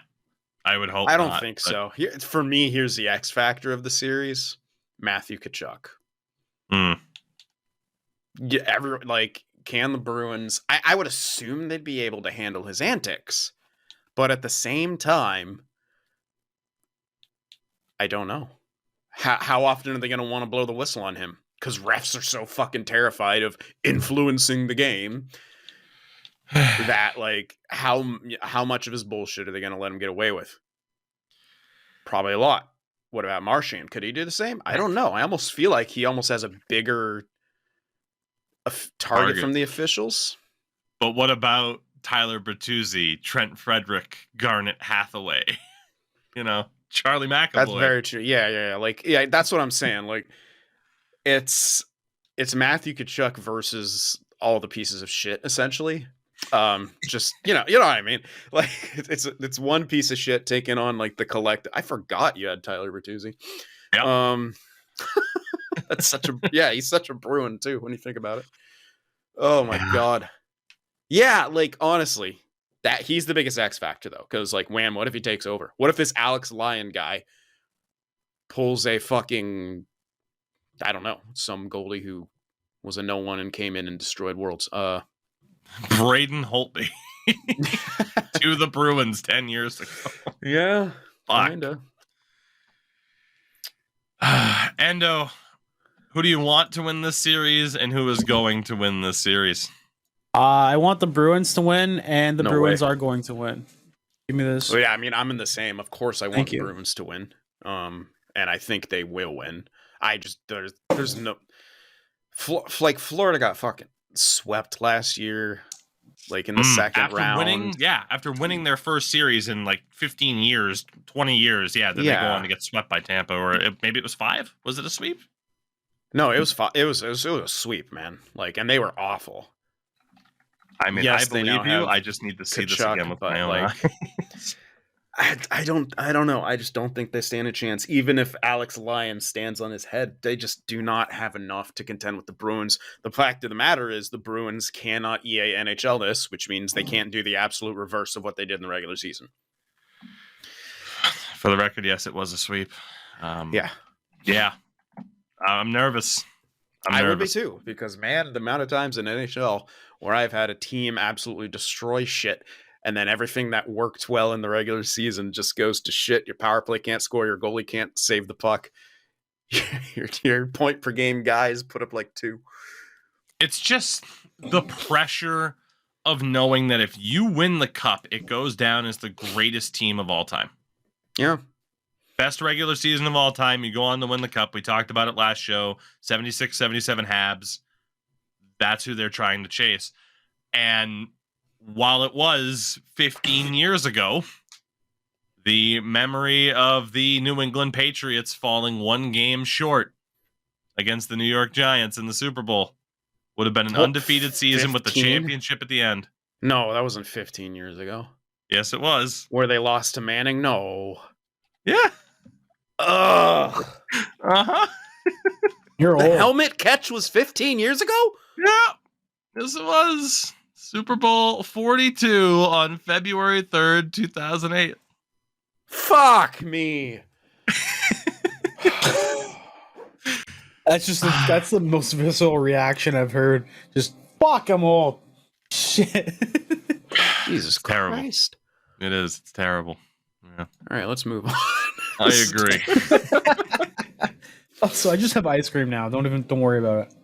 I don't think so. For me, here's the X factor of the series: Matthew Tkachuk. Yeah, can the Bruins? I would assume they'd be able to handle his antics, but at the same time, I don't know. How often are they going to want to blow the whistle on him? Because refs are so fucking terrified of influencing the game that, how much of his bullshit are they going to let him get away with? Probably a lot. What about Marchand? Could he do the same? I don't know. I almost feel like he almost has a bigger target from the officials. But what about Tyler Bertuzzi, Trent Frederick, Garnet Hathaway? Charlie McAvoy. That's very true. Yeah. That's what I'm saying. It's Matthew Tkachuk versus all the pieces of shit, essentially. Just you know what I mean. It's one piece of shit taking on the collective. I forgot you had Tyler Bertuzzi. Yep. That's he's such a Bruin too when you think about it. Oh my god. Yeah, honestly, that he's the biggest X factor though, because wham, what if he takes over? What if this Alex Lyon guy pulls a fucking, I don't know, some goalie who was a no one and came in and destroyed worlds? Braden Holtby to the Bruins 10 years ago. Yeah, kinda. Endo, who do you want to win this series, and who is going to win this series? I want the Bruins to win, and the Bruins are going to win. Give me this. Well, yeah, I mean, I'm in the same. Of course, I want the Bruins to win. And I think they will win. I just there's no Florida got fucking swept last year, in the second round. After winning their first series in 15 years, 20 years. Then they go on to get swept by Tampa, or maybe it was 5. Was it a sweep? No, it was 5. It was a sweep, man. And they were awful. I mean, yes, I believe you. I just need to see this again with my own eyes. I don't know. I just don't think they stand a chance. Even if Alex Lyon stands on his head, they just do not have enough to contend with the Bruins. The fact of the matter is the Bruins cannot EA NHL this, which means they can't do the absolute reverse of what they did in the regular season. For the record, yes, it was a sweep. Yeah. I'm nervous. I would be too, because man, the amount of times in NHL where I've had a team absolutely destroy shit, and then everything that worked well in the regular season just goes to shit. Your power play can't score. Your goalie can't save the puck. Your point per game guys put up 2. It's just the pressure of knowing that if you win the cup, it goes down as the greatest team of all time. Yeah. Best regular season of all time. You go on to win the cup. We talked about it last show. 76, 77 Habs. That's who they're trying to chase. And while it was 15 years ago, the memory of the New England Patriots falling one game short against the New York Giants in the Super Bowl would have been an undefeated season 15? With the championship at the end. No, that wasn't 15 years ago. Yes, it was. Where they lost to Manning? No. Yeah. Ugh. Uh-huh. You're The old. helmet catch was 15 years ago? Yeah, this was Super Bowl 42 on February 3rd, 2008. Fuck me. That's the most visceral reaction I've heard. Just fuck, I'm old. Shit. Jesus Terrible. Christ. It is. It's terrible. Yeah, All right, let's move on. I agree. So I just have ice cream now. Don't worry about it.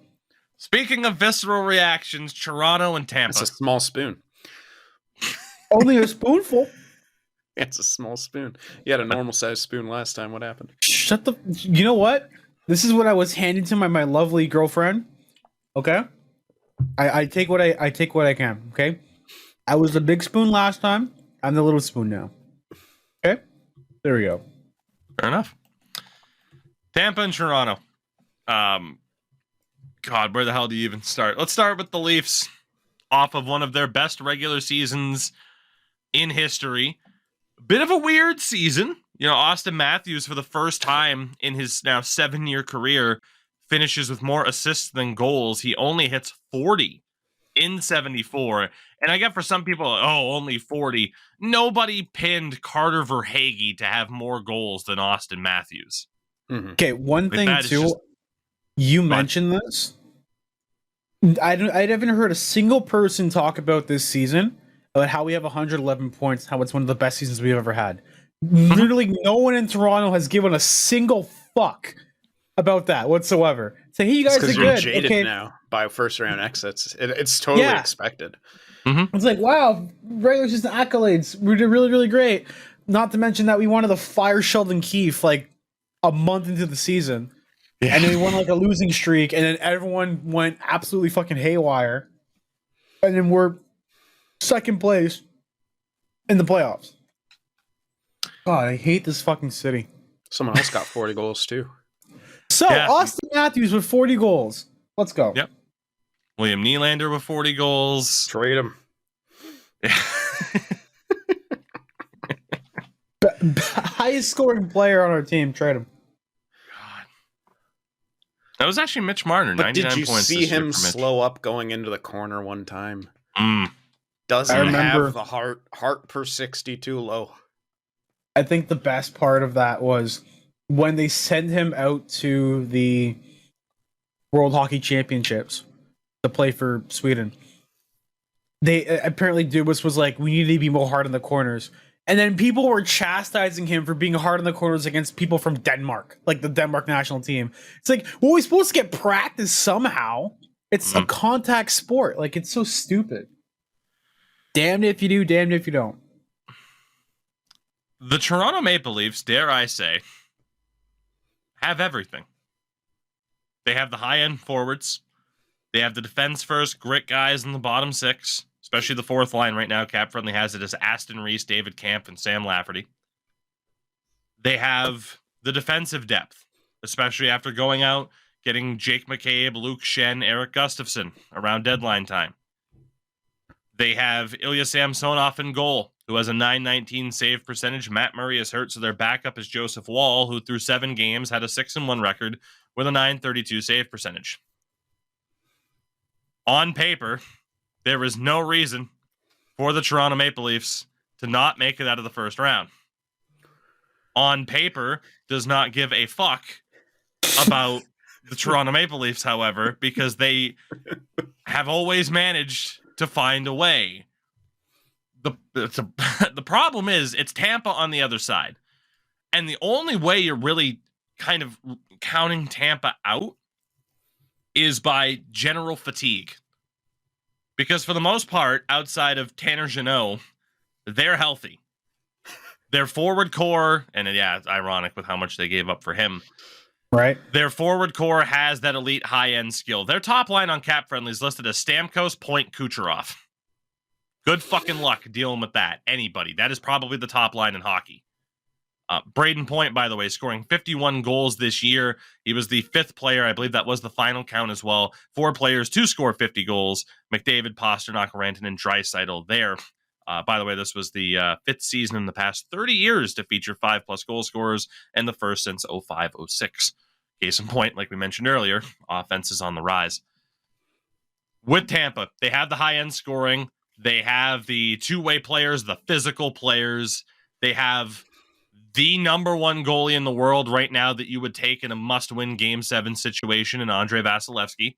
Speaking of visceral reactions, Toronto and Tampa. It's a small spoon. Only a spoonful. It's a small spoon. You had a normal sized spoon last time. What happened? Shut the. You know what? This is what I was handing to my lovely girlfriend. Okay. I take what I take what I can. Okay. I was the big spoon last time. I'm the little spoon now. Okay. There we go. Fair enough. Tampa and Toronto. God, where the hell do you even start? Let's start with the Leafs, off of one of their best regular seasons in history. Bit of a weird season. You know, Austin Matthews, for the first time in his now 7-year career, finishes with more assists than goals. He only hits 40 in 74. And I get for some people, oh, only 40. Nobody pinned Carter Verhaeghe to have more goals than Austin Matthews. Mm-hmm. Okay, one thing that is too. just- You mentioned this. I haven't heard a single person talk about this season about how we have 111 points, how it's one of the best seasons we've ever had. Literally, no one in Toronto has given a single fuck about that whatsoever. Say, hey, you guys are Because you're good. jaded Okay, now by first round exits. It's totally Yeah. expected. it's like, wow, regular season accolades, we did really, really great. Not to mention that we wanted to fire Sheldon Keefe like a month into the season. And then we won like a losing streak, and then everyone went absolutely fucking haywire. And then we're second place in the playoffs. God, I hate this fucking city. Someone else got 40 goals too. So, Yeah. Austin Matthews with 40 goals. Let's go. Yep. William Nylander with 40 goals. Trade him. Highest scoring player on our team. Trade him. God. That was actually Mitch Marner, But 99 did you points. see this year him for Mitch. slow up going into the corner one time? Mm. Doesn't I remember- have the heart per 60 too low. I think the best part of that was when they send him out to the World Hockey Championships to play for Sweden. They apparently Dubas was like, we need to be more hard in the corners. And then people were chastising him for being hard in the corners against people from Denmark, like the Denmark national team. It's like, well, we're supposed to get practice somehow. It's a contact sport. Like, it's so stupid. Damned if you do, damned if you don't. The Toronto Maple Leafs, dare I say, have everything. They have the high-end forwards. They have the defense-first grit guys in the bottom six, especially the fourth line right now. Cap Friendly has it as Aston Reese, David Kampf, and Sam Lafferty. They have the defensive depth, especially after going out, getting Jake McCabe, Luke Shen, Eric Gustafsson around deadline time. They have Ilya Samsonov in goal, who has a .919 save percentage. Matt Murray is hurt, so their backup is Joseph Wall, who through 7 games had a 6-1 record with a .932 save percentage. On paper, there is no reason for the Toronto Maple Leafs to not make it out of the first round. On paper, does not give a fuck about the Toronto Maple Leafs, however, because they have always managed to find a way. The problem is it's Tampa on the other side. And the only way you're really kind of counting Tampa out is by general fatigue. Because for the most part, outside of Tanner Jeannot, they're healthy. Their forward core, and yeah, it's ironic with how much they gave up for him. Right? Their forward core has that elite high-end skill. Their top line on Cap Friendly is listed as Stamkos, Point, Kucherov. Good fucking luck dealing with that. Anybody. That is probably the top line in hockey. Braden Point, by the way, scoring 51 goals this year. He was the 5th player. I believe that was the final count as well. 4 players to score 50 goals. McDavid, Pasternak, Rantanen, and Draisaitl there. By the way, this was the 5th season in the past 30 years to feature 5+ goal scorers, and the first since 05-06. Case in point, like we mentioned earlier, offense is on the rise. With Tampa, they have the high-end scoring. They have the two-way players, the physical players. They have the number one goalie in the world right now that you would take in a must-win Game 7 situation in Andrei Vasilevsky.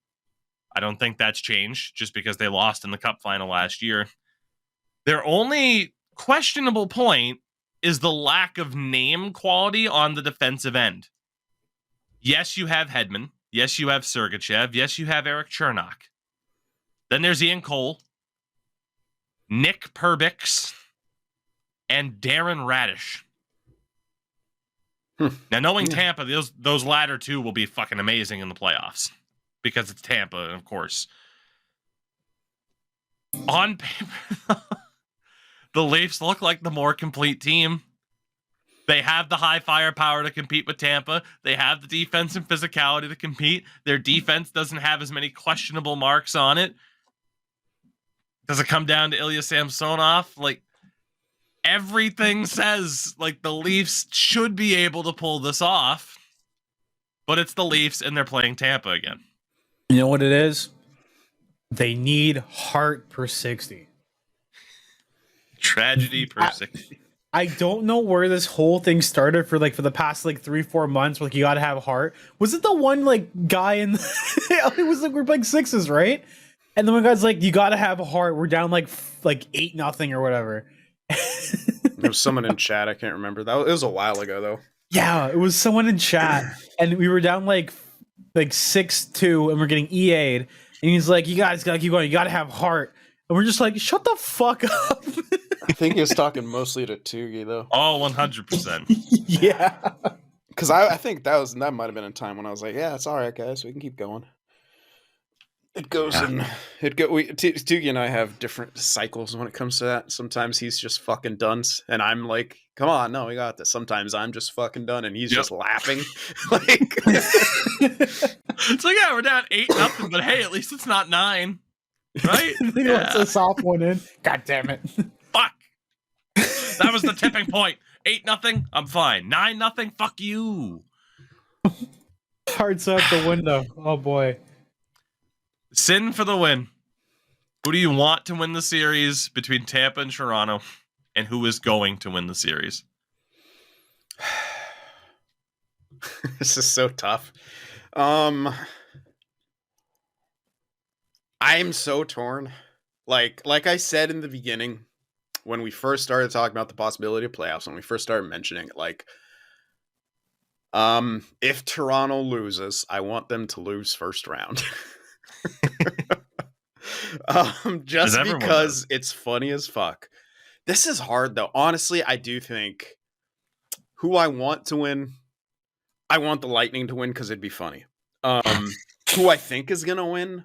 I don't think that's changed just because they lost in the Cup final last year. Their only questionable point is the lack of name quality on the defensive end. Yes, you have Hedman. Yes, you have Sergachev. Yes, you have Eric Chernak. Then there's Ian Cole, Nick Perbix, and Darren Radish. Now, knowing Tampa, those latter two will be fucking amazing in the playoffs because it's Tampa, of course. On paper, the Leafs look like the more complete team. They have the high firepower to compete with Tampa. They have the defense and physicality to compete. Their defense doesn't have as many questionable marks on it. Does it come down to Ilya Samsonov? Like, everything says like the Leafs should be able to pull this off, but it's the Leafs and they're playing Tampa again. You know what it is? They need Hart per 60. Tragedy per 60. I don't know where this whole thing started for the past 3-4 months. Like, you gotta have Hart. Was it the one guy in? It was we're playing sixes, right? And the one guy's like, you gotta have Hart. We're down like 8-0 or whatever. There was someone in chat. I can't remember. It was a while ago though. Yeah, it was someone in chat, and we were down like 6-2, and we're getting EA'd. And he's like, you guys gotta keep going. You gotta have Hart. And we're just like, shut the fuck up. I think he was talking mostly to Tougie though. Oh, 100%. Yeah. Because I think that might have been a time when I was like, yeah, it's all right, guys. We can keep going. It goes in. Tougie and I have different cycles when it comes to that. Sometimes he's just fucking done, and I'm like, "Come on, no, we got this." Sometimes I'm just fucking done, and he's just laughing. It's like, yeah, we're down 8-0, but hey, at least it's not 9, right? He lets a soft one in. God damn it! Fuck. That was the tipping point. 8-0, I'm fine. 9-0, fuck you. Hearts out the window. Oh boy. Sin for the win. Who do you want to win the series between Tampa and Toronto? And who is going to win the series? This is so tough. I'm so torn. Like I said in the beginning, when we first started talking about the possibility of playoffs, when we first started mentioning it, if Toronto loses, I want them to lose first round. Just because it's funny as fuck. This is hard though. Honestly, I do think who I want to win, I want the Lightning to win because it'd be funny. Who I think is gonna win,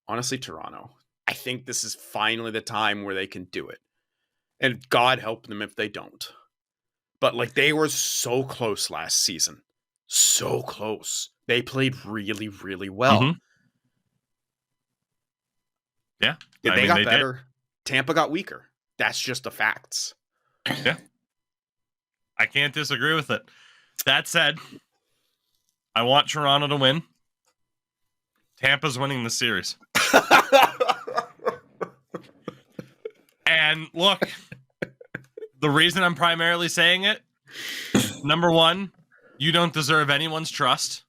honestly, Toronto. I think this is finally the time where they can do it. And God help them if they don't. But they were so close last season. So close. They played really, really well. Mm-hmm. Yeah. They got better. Did. Tampa got weaker. That's just the facts. Yeah. I can't disagree with it. That said, I want Toronto to win. Tampa's winning the series. And look, the reason I'm primarily saying it, number one, you don't deserve anyone's trust.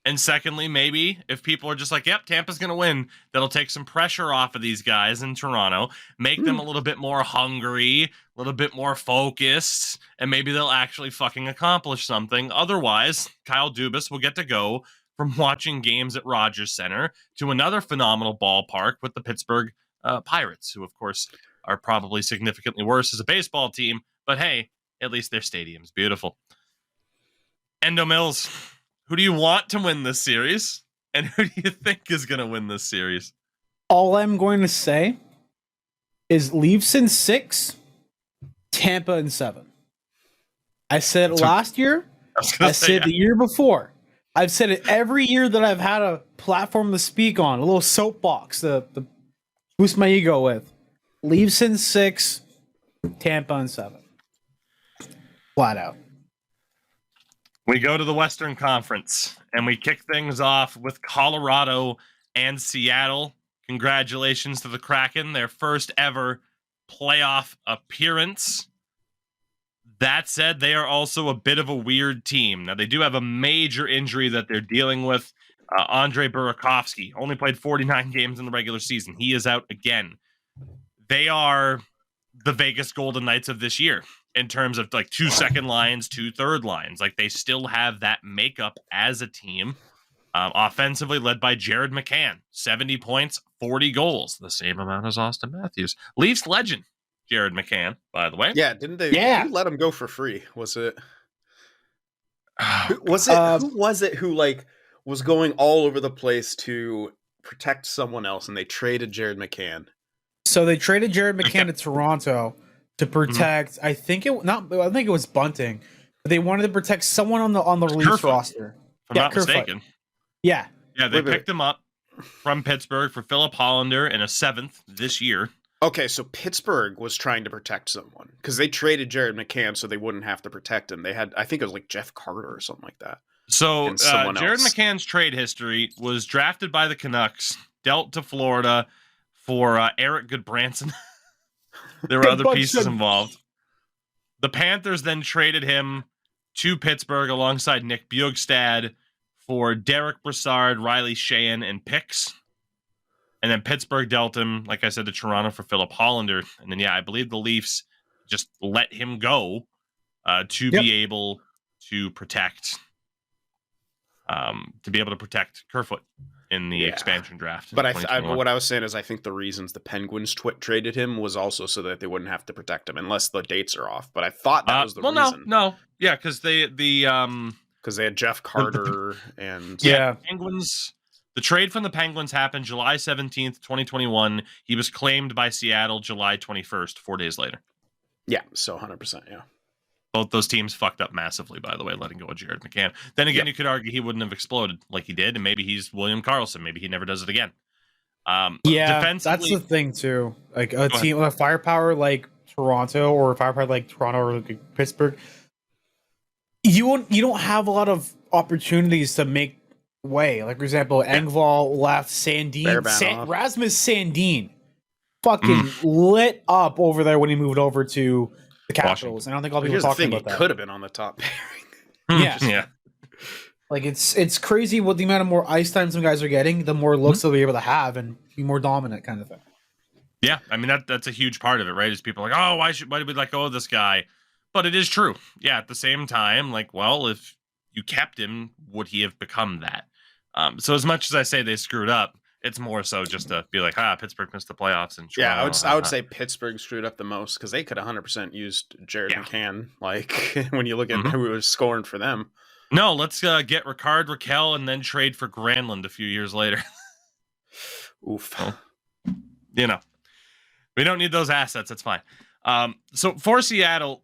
And secondly, maybe if people are just like, yep, Tampa's going to win, that'll take some pressure off of these guys in Toronto, make them a little bit more hungry, a little bit more focused, and maybe they'll actually fucking accomplish something. Otherwise, Kyle Dubas will get to go from watching games at Rogers Center to another phenomenal ballpark with the Pittsburgh Pirates, who, of course, are probably significantly worse as a baseball team. But hey, at least their stadium's beautiful. Endo Mills. Who do you want to win this series? And who do you think is going to win this series? All I'm going to say is Leafs in 6, Tampa in 7. I said it last year. I said the year before. I've said it every year that I've had a platform to speak on, a little soapbox to boost my ego with. Leafs in 6, Tampa in 7. Flat out. We go to the Western Conference, and we kick things off with Colorado and Seattle. Congratulations to the Kraken, their first ever playoff appearance. That said, they are also a bit of a weird team. Now, they do have a major injury that they're dealing with. Andre Burakovsky only played 49 games in the regular season. He is out again. They are the Vegas Golden Knights of this year in terms of like 2 second lines, 2 third lines. Like they still have that makeup as a team. Offensively led by Jared McCann, 70 points, 40 goals, the same amount as Austin Matthews. Leafs legend, Jared McCann, by the way. Yeah, didn't they? Yeah. Who let him go for free? Was it? Oh, Who was it who like was going all over the place to protect someone else, and they traded Jared McCann? So they traded Jared McCann to Toronto to protect. I think it was Bunting, but they wanted to protect someone on the Leafs Kerfoot, roster. if I'm not Kerfoot. mistaken. Yeah. Yeah, they picked him up from Pittsburgh for Philip Hollander in a 7th this year. Okay, so Pittsburgh was trying to protect someone because they traded Jared McCann so they wouldn't have to protect him. They had, I think it was like Jeff Carter or something like that. So Jared else. McCann's trade history was drafted by the Canucks, dealt to Florida for Eric Goodbranson. There were other pieces involved. The Panthers then traded him to Pittsburgh alongside Nick Bjugstad for Derek Brassard, Riley Sheehan, and picks. And then Pittsburgh dealt him, like I said, to Toronto for Philip Hollander. And then, I believe the Leafs just let him go to be able to protect Kerfoot in the expansion draft. But what I was saying is I think the reasons the Penguins traded him was also so that they wouldn't have to protect him unless the dates are off. But I thought that was the reason. No. Yeah, because they had Jeff Carter and Penguins. The trade from the Penguins happened July 17th, 2021. He was claimed by Seattle July 21st, 4 days later. Yeah, so 100%, yeah. Both those teams fucked up massively, by the way, letting go of Jared McCann. Then again, you could argue he wouldn't have exploded like he did, and maybe he's William Karlsson. Maybe he never does it again. That's the thing, too. Like a team with a firepower like Toronto or a firepower like Toronto or like Pittsburgh, you don't have a lot of opportunities to make way. Like, for example, Engvall left Sandin. Rasmus Sandin fucking lit up over there when he moved over to the Capitals. And I don't think all people talking about that. He could have been on the top pairing. Yeah. Like, it's crazy what the amount of more ice time some guys are getting, the more looks they'll be able to have and be more dominant kind of thing. Yeah, I mean, that's a huge part of it, right? Is people are like, oh, why did we let go of this guy? But it is true. Yeah, at the same time, like, well, if you kept him, would he have become that? So as much as I say they screwed up, it's more so just to be like, Pittsburgh missed the playoffs. And I would say Pittsburgh screwed up the most because they could 100% used Jared McCann. Like when you look at who was scoring for them. No, let's get Ricard Raquel and then trade for Granlund a few years later. Oof. So, we don't need those assets. It's fine. So for Seattle,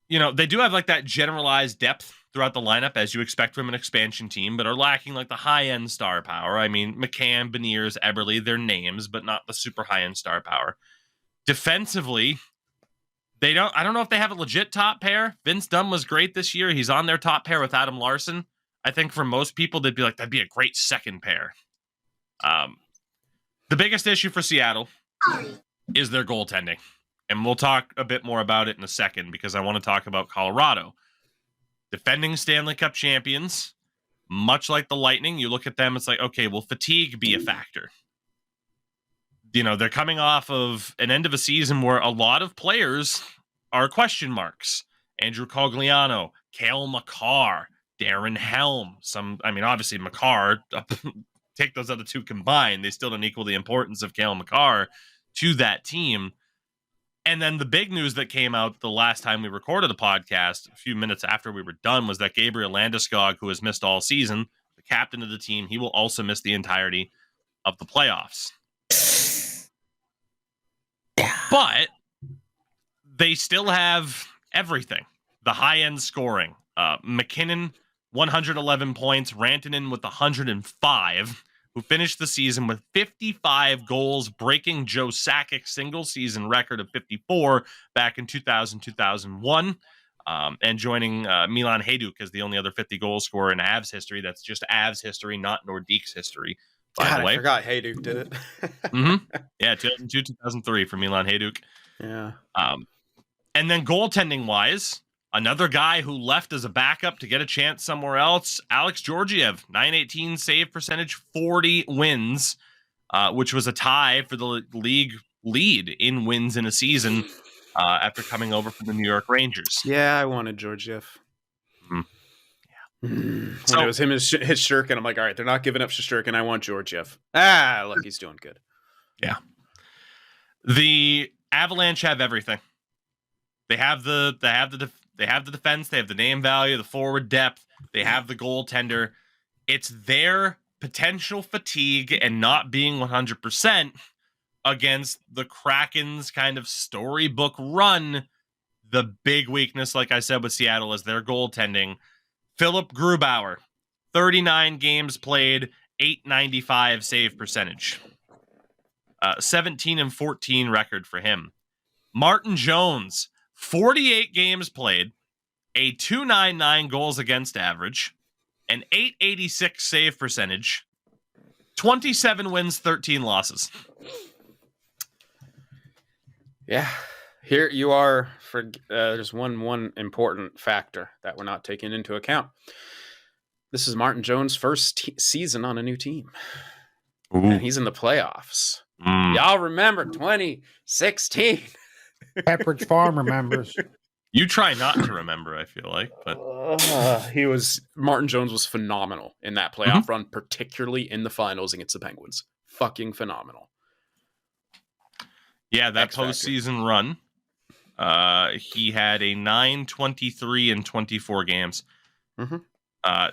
they do have like that generalized depth throughout the lineup, as you expect from an expansion team, but are lacking like the high-end star power. I mean, McCann, Beniers, Eberle, they're names, but not the super high-end star power. Defensively, I don't know if they have a legit top pair. Vince Dunn was great this year. He's on their top pair with Adam Larson. I think for most people, they'd be like, that'd be a great second pair. The biggest issue for Seattle is their goaltending. And we'll talk a bit more about it in a second because I want to talk about Colorado. Defending Stanley Cup champions, much like the Lightning, you look at them, it's like, okay, will fatigue be a factor? They're coming off of an end of a season where a lot of players are question marks. Andrew Cogliano, Cale Makar, Darren Helm. Obviously Makar, take those other two combined, they still don't equal the importance of Cale Makar to that team. And then the big news that came out the last time we recorded the podcast, a few minutes after we were done, was that Gabriel Landeskog, who has missed all season, the captain of the team, he will also miss the entirety of the playoffs. But they still have everything. The high-end scoring. McKinnon, 111 points. Rantanen with 105. Who finished the season with 55 goals, breaking Joe Sakic's single-season record of 54 back in 2000-2001. And joining Milan Hajduk as the only other 50 goal scorer in Avs history. That's just Avs history, not Nordique's history, by the way. I forgot Hajduk did it. Yeah, 2002, 2003 for Milan Hajduk. Yeah. And then goaltending wise, another guy who left as a backup to get a chance somewhere else, Alex Georgiev, 918 save percentage, 40 wins, which was a tie for the league lead in wins in a season after coming over from the New York Rangers. Yeah, I wanted Georgiev. When So- it was him and Shesterkin, I'm like, all right, they're not giving up Shesterkin. I want Georgiev. Look, he's doing good. The Avalanche have everything. They have the defense, they have the name value, the forward depth, they have the goaltender. It's their potential fatigue and not being 100% against the Kraken's kind of storybook run. The big weakness, like I said, with Seattle is their goaltending. Philip Grubauer, 39 games played, 895 save percentage. 17-14 record for him. Martin Jones, 48 games played, a 299 goals against average, an 886 save percentage, 27 wins, 13 losses. Yeah. Here you are for there's one important factor that we're not taking into account. This is Martin Jones' first season on a new team. And he's in the playoffs. Y'all remember 2016? Pepperidge Farm remembers. You try not to remember, I feel like, but Martin Jones was phenomenal in that playoff run, particularly in the finals against the Penguins. Fucking phenomenal. yeah, that X-factor. postseason run, he had a 923 in 24 games.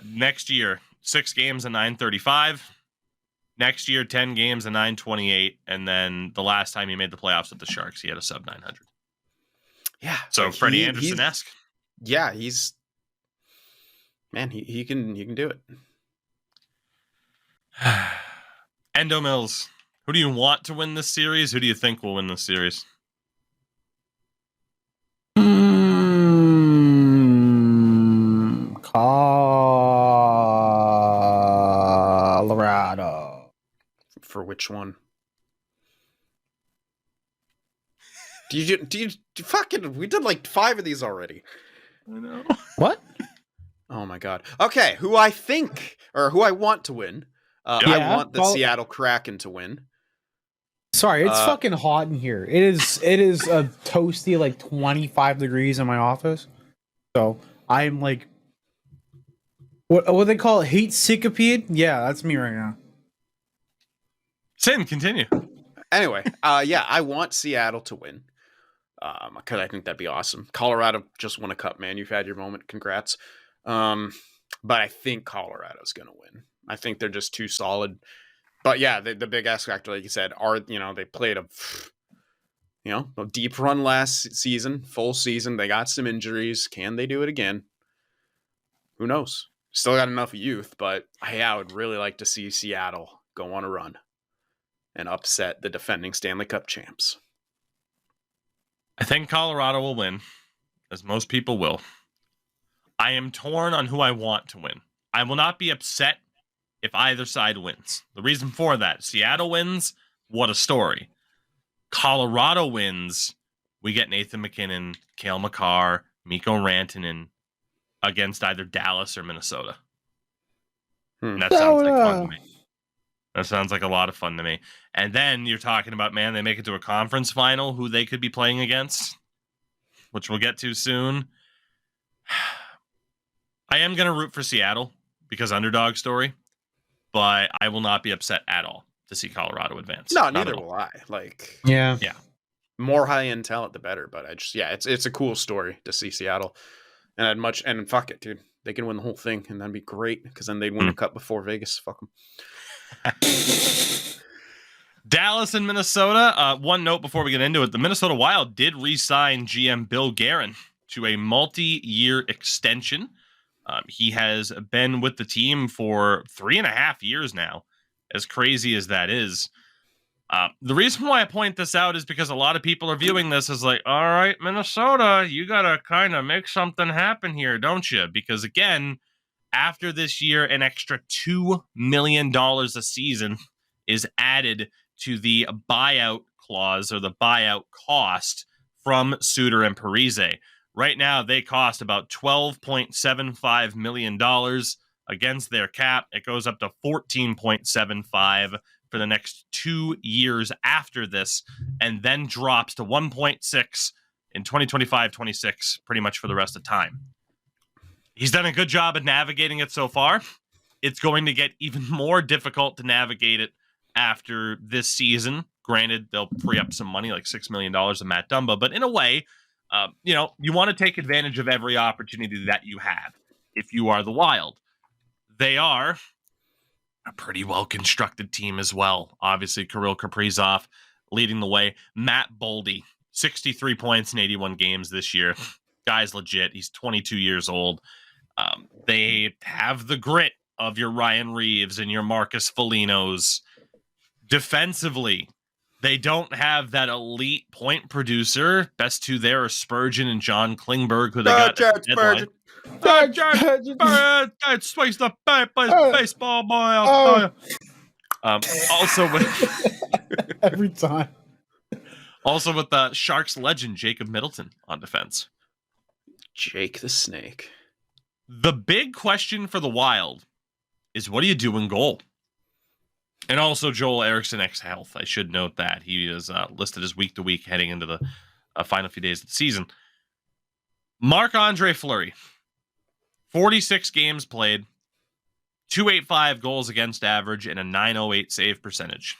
Next year, 6 games and 935. Next year, 10 games and 928. And then the last time he made the playoffs with the Sharks, he had a sub 900. Yeah. So Freddie Anderson-esque. Yeah, he's man, he can do it. Endo Mills, who do you want to win this series? Who do you think will win this series? Colorado. For which one? Do you fucking we did like 5 of these already. I know. What? Oh my god. Okay, who I think or who I want to win. I Yeah, want the Seattle Kraken to win. Sorry, it's fucking hot in here. It is a toasty like 25 degrees in my office. So I'm like what they call it? Heat syncope? Yeah, that's me right now. Sin, continue. Anyway, I want Seattle to win. Because I think that'd be awesome. Colorado just won a cup, man. You've had your moment. Congrats. But I think Colorado's gonna win. I think they're just too solid. But yeah, the big X factor, like you said, are they played a deep run last season, full season. They got some injuries. Can they do it again? Who knows? Still got enough youth, but I would really like to see Seattle go on a run and upset the defending Stanley Cup champs. I think Colorado will win, as most people will. I am torn on who I want to win. I will not be upset if either side wins. The reason for that, Seattle wins, what a story. Colorado wins, we get Nathan McKinnon, Cale Makar, Mikko Rantanen against either Dallas or Minnesota. And that sounds like fun to me. That sounds like a lot of fun to me. And then you're talking about, man, they make it to a conference final, who they could be playing against, which we'll get to soon. I am going to root for Seattle because underdog story, but I will not be upset at all to see Colorado advance. No, Not neither at all. will I. Like, Yeah. more high-end talent, the better. But it's a cool story to see Seattle. And fuck it, dude. They can win the whole thing, and that'd be great because then they'd win the cup before Vegas. Fuck them. Dallas and Minnesota. One note before we get into it: the Minnesota Wild did re-sign GM Bill Guerin to a multi-year extension. He has been with the team for 3.5 years now. As crazy as that is, The reason why I point this out is because a lot of people are viewing this as like, all right, Minnesota, you got to kind of make something happen here, don't you? Because again, after this year, an extra $2 million a season is added to the buyout clause or the buyout cost from Suter and Parise. Right now, they cost about $12.75 million against their cap. It goes up to $14.75 for the next 2 years after this, and then drops to 1.6 in 2025-26, pretty much for the rest of time. He's done a good job of navigating it so far. It's going to get even more difficult to navigate it after this season. Granted, they'll free up some money, like $6 million of Matt Dumba, but in a way, you want to take advantage of every opportunity that you have if you are the Wild. They are a pretty well-constructed team as well. Obviously, Kirill Kaprizov leading the way. Matt Boldy, 63 points in 81 games this year. Guy's legit. He's 22 years old. They have the grit of your Ryan Reeves and your Marcus Folignos. Defensively, they don't have that elite point producer. Best two there are Spurgeon and John Klingberg, who they got at the deadline. Space the baseball boy. Also with every time. Also with the Sharks legend Jacob Middleton on defense. Jake the Snake. The big question for the Wild is, what do you do in goal? And also Joel Eriksson ex-health. I should note that. He is listed as week to week heading into the final few days of the season. Marc-Andre Fleury, 46 games played, 285 goals against average, and a .908 save percentage.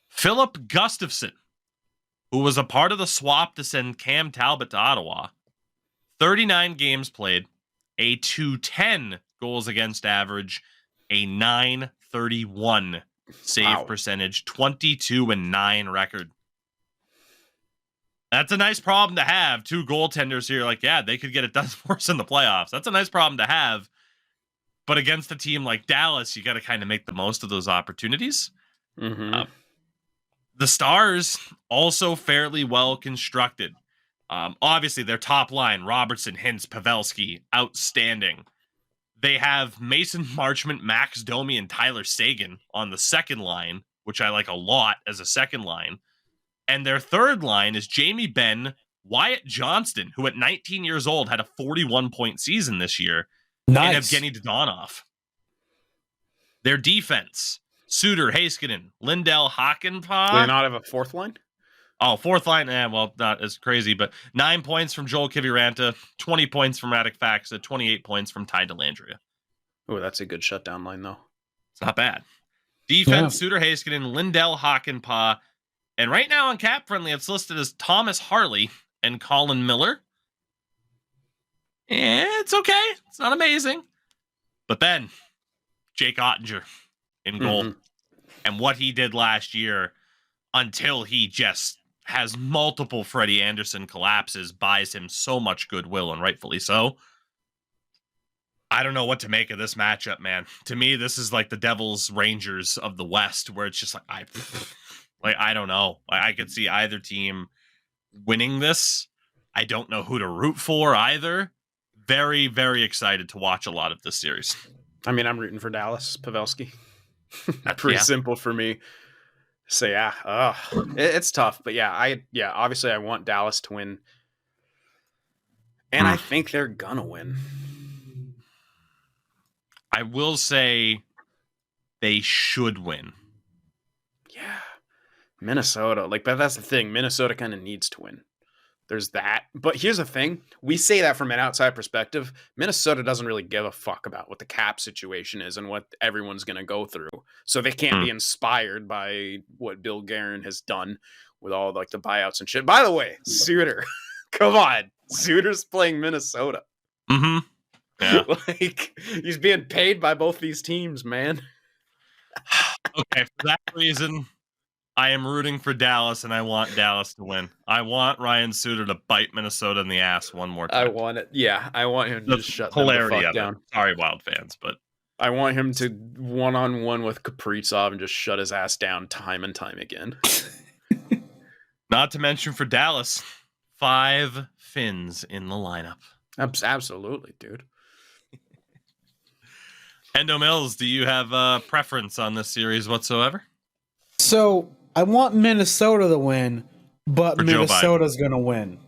Philip Gustafsson, who was a part of the swap to send Cam Talbot to Ottawa, 39 games played, a .210 goals against average, a .931 save percentage, 22-9 record. That's a nice problem to have. Two goaltenders here, like, yeah, they could get it done for us in the playoffs. That's a nice problem to have. But against a team like Dallas, you got to kind of make the most of those opportunities. Mm-hmm. The Stars also fairly well constructed. Obviously, their top line, Robertson, Hintz, Pavelski, outstanding. They have Mason Marchment, Max Domi, and Tyler Seguin on the second line, which I like a lot as a second line. And their third line is Jamie Benn, Wyatt Johnston, who at 19 years old had a 41-point season this year, Nice. and Evgeny Dodonov. Their defense, Suter, Heiskanen, Lindell, Hakanpää. Do they not have a fourth line? Oh, fourth line, well, not as crazy, but 9 points from Joel Kiviranta, 20 points from Radek Faksa, 28 points from Ty Dellandrea. Oh, that's a good shutdown line, though. It's not bad. Defense, Suter, Heiskanen, Lindell, Hakanpää. And right now on Cap Friendly, it's listed as Thomas Harley and Colin Miller. It's okay. It's not amazing. But then, Jake Ottinger in goal. Mm-hmm. And what he did last year until he just has multiple Freddie Anderson collapses buys him so much goodwill, and rightfully so. I don't know what to make of this matchup, man. To me, this is like the Devils Rangers of the West, where it's just like, I don't know. I could see either team winning this. I don't know who to root for either. Very, very excited to watch a lot of this series. I mean, I'm rooting for Dallas, Pavelski. Pretty simple for me. So yeah, it's tough, but obviously I want Dallas to win, and I think they're gonna win. I will say they should win. Yeah, Minnesota, but that's the thing. Minnesota kind of needs to win. There's that. But here's the thing. We say that from an outside perspective. Minnesota doesn't really give a fuck about what the cap situation is and what everyone's going to go through. So they can't be inspired by what Bill Guerin has done with all the buyouts and shit. By the way, Suter. Come on. Suter's playing Minnesota. Mm-hmm. Yeah. He's being paid by both these teams, man. Okay, for that reason, I am rooting for Dallas, and I want Dallas to win. I want Ryan Suter to bite Minnesota in the ass one more time. I want it. Yeah, I want him to just shut the fuck down. Sorry, Wild fans, but I want him to one-on-one with Kaprizov and just shut his ass down time and time again. Not to mention for Dallas, 5 Finns in the lineup. Absolutely, dude. Endo Mills, do you have a preference on this series whatsoever? So I want Minnesota to win, but For Joe Minnesota's going to win.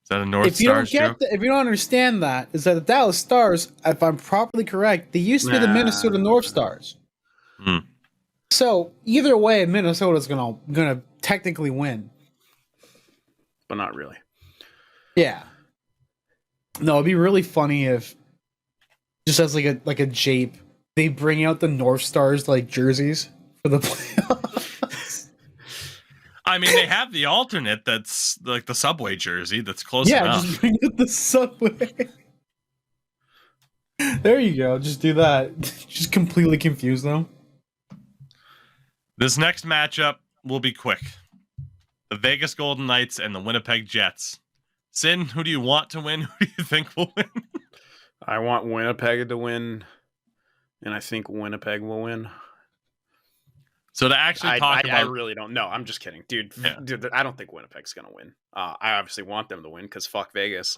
Is that a North If you don't Stars joke? if you don't understand that, is that the Dallas Stars, if I'm properly correct, they used to be the Minnesota North Stars. Hmm. So either way, Minnesota's gonna technically win. But not really. Yeah. No, it'd be really funny if just as like a jape, they bring out the North Stars like jerseys for the playoffs. I mean, they have the alternate that's like the Subway jersey that's close Yeah, enough. just bring out the Subway. There you go. Just do that. Just completely confuse them. This next matchup will be quick. The Vegas Golden Knights and the Winnipeg Jets. Sin, who do you want to win? Who do you think will win? I want Winnipeg to win, and I think Winnipeg will win. So to actually talk I about... really don't know. I'm just kidding. Dude, Yeah. dude, I don't think Winnipeg's going to win. I obviously want them to win because fuck Vegas.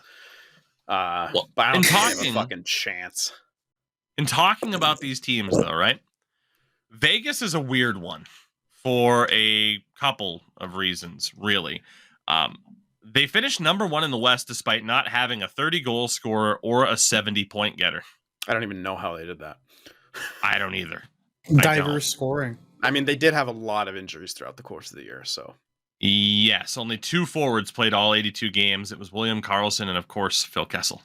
But I don't think they have a fucking chance. In talking about these teams, though, right? Vegas is a weird one for a couple of reasons, really. They finished number 1 in the West despite not having a 30-goal scorer or a 70-point getter. I don't even know how they did that. I don't either. Diverse scoring. I mean, they did have a lot of injuries throughout the course of the year, so. Yes, only 2 forwards played all 82 games. It was William Karlsson and, of course, Phil Kessel.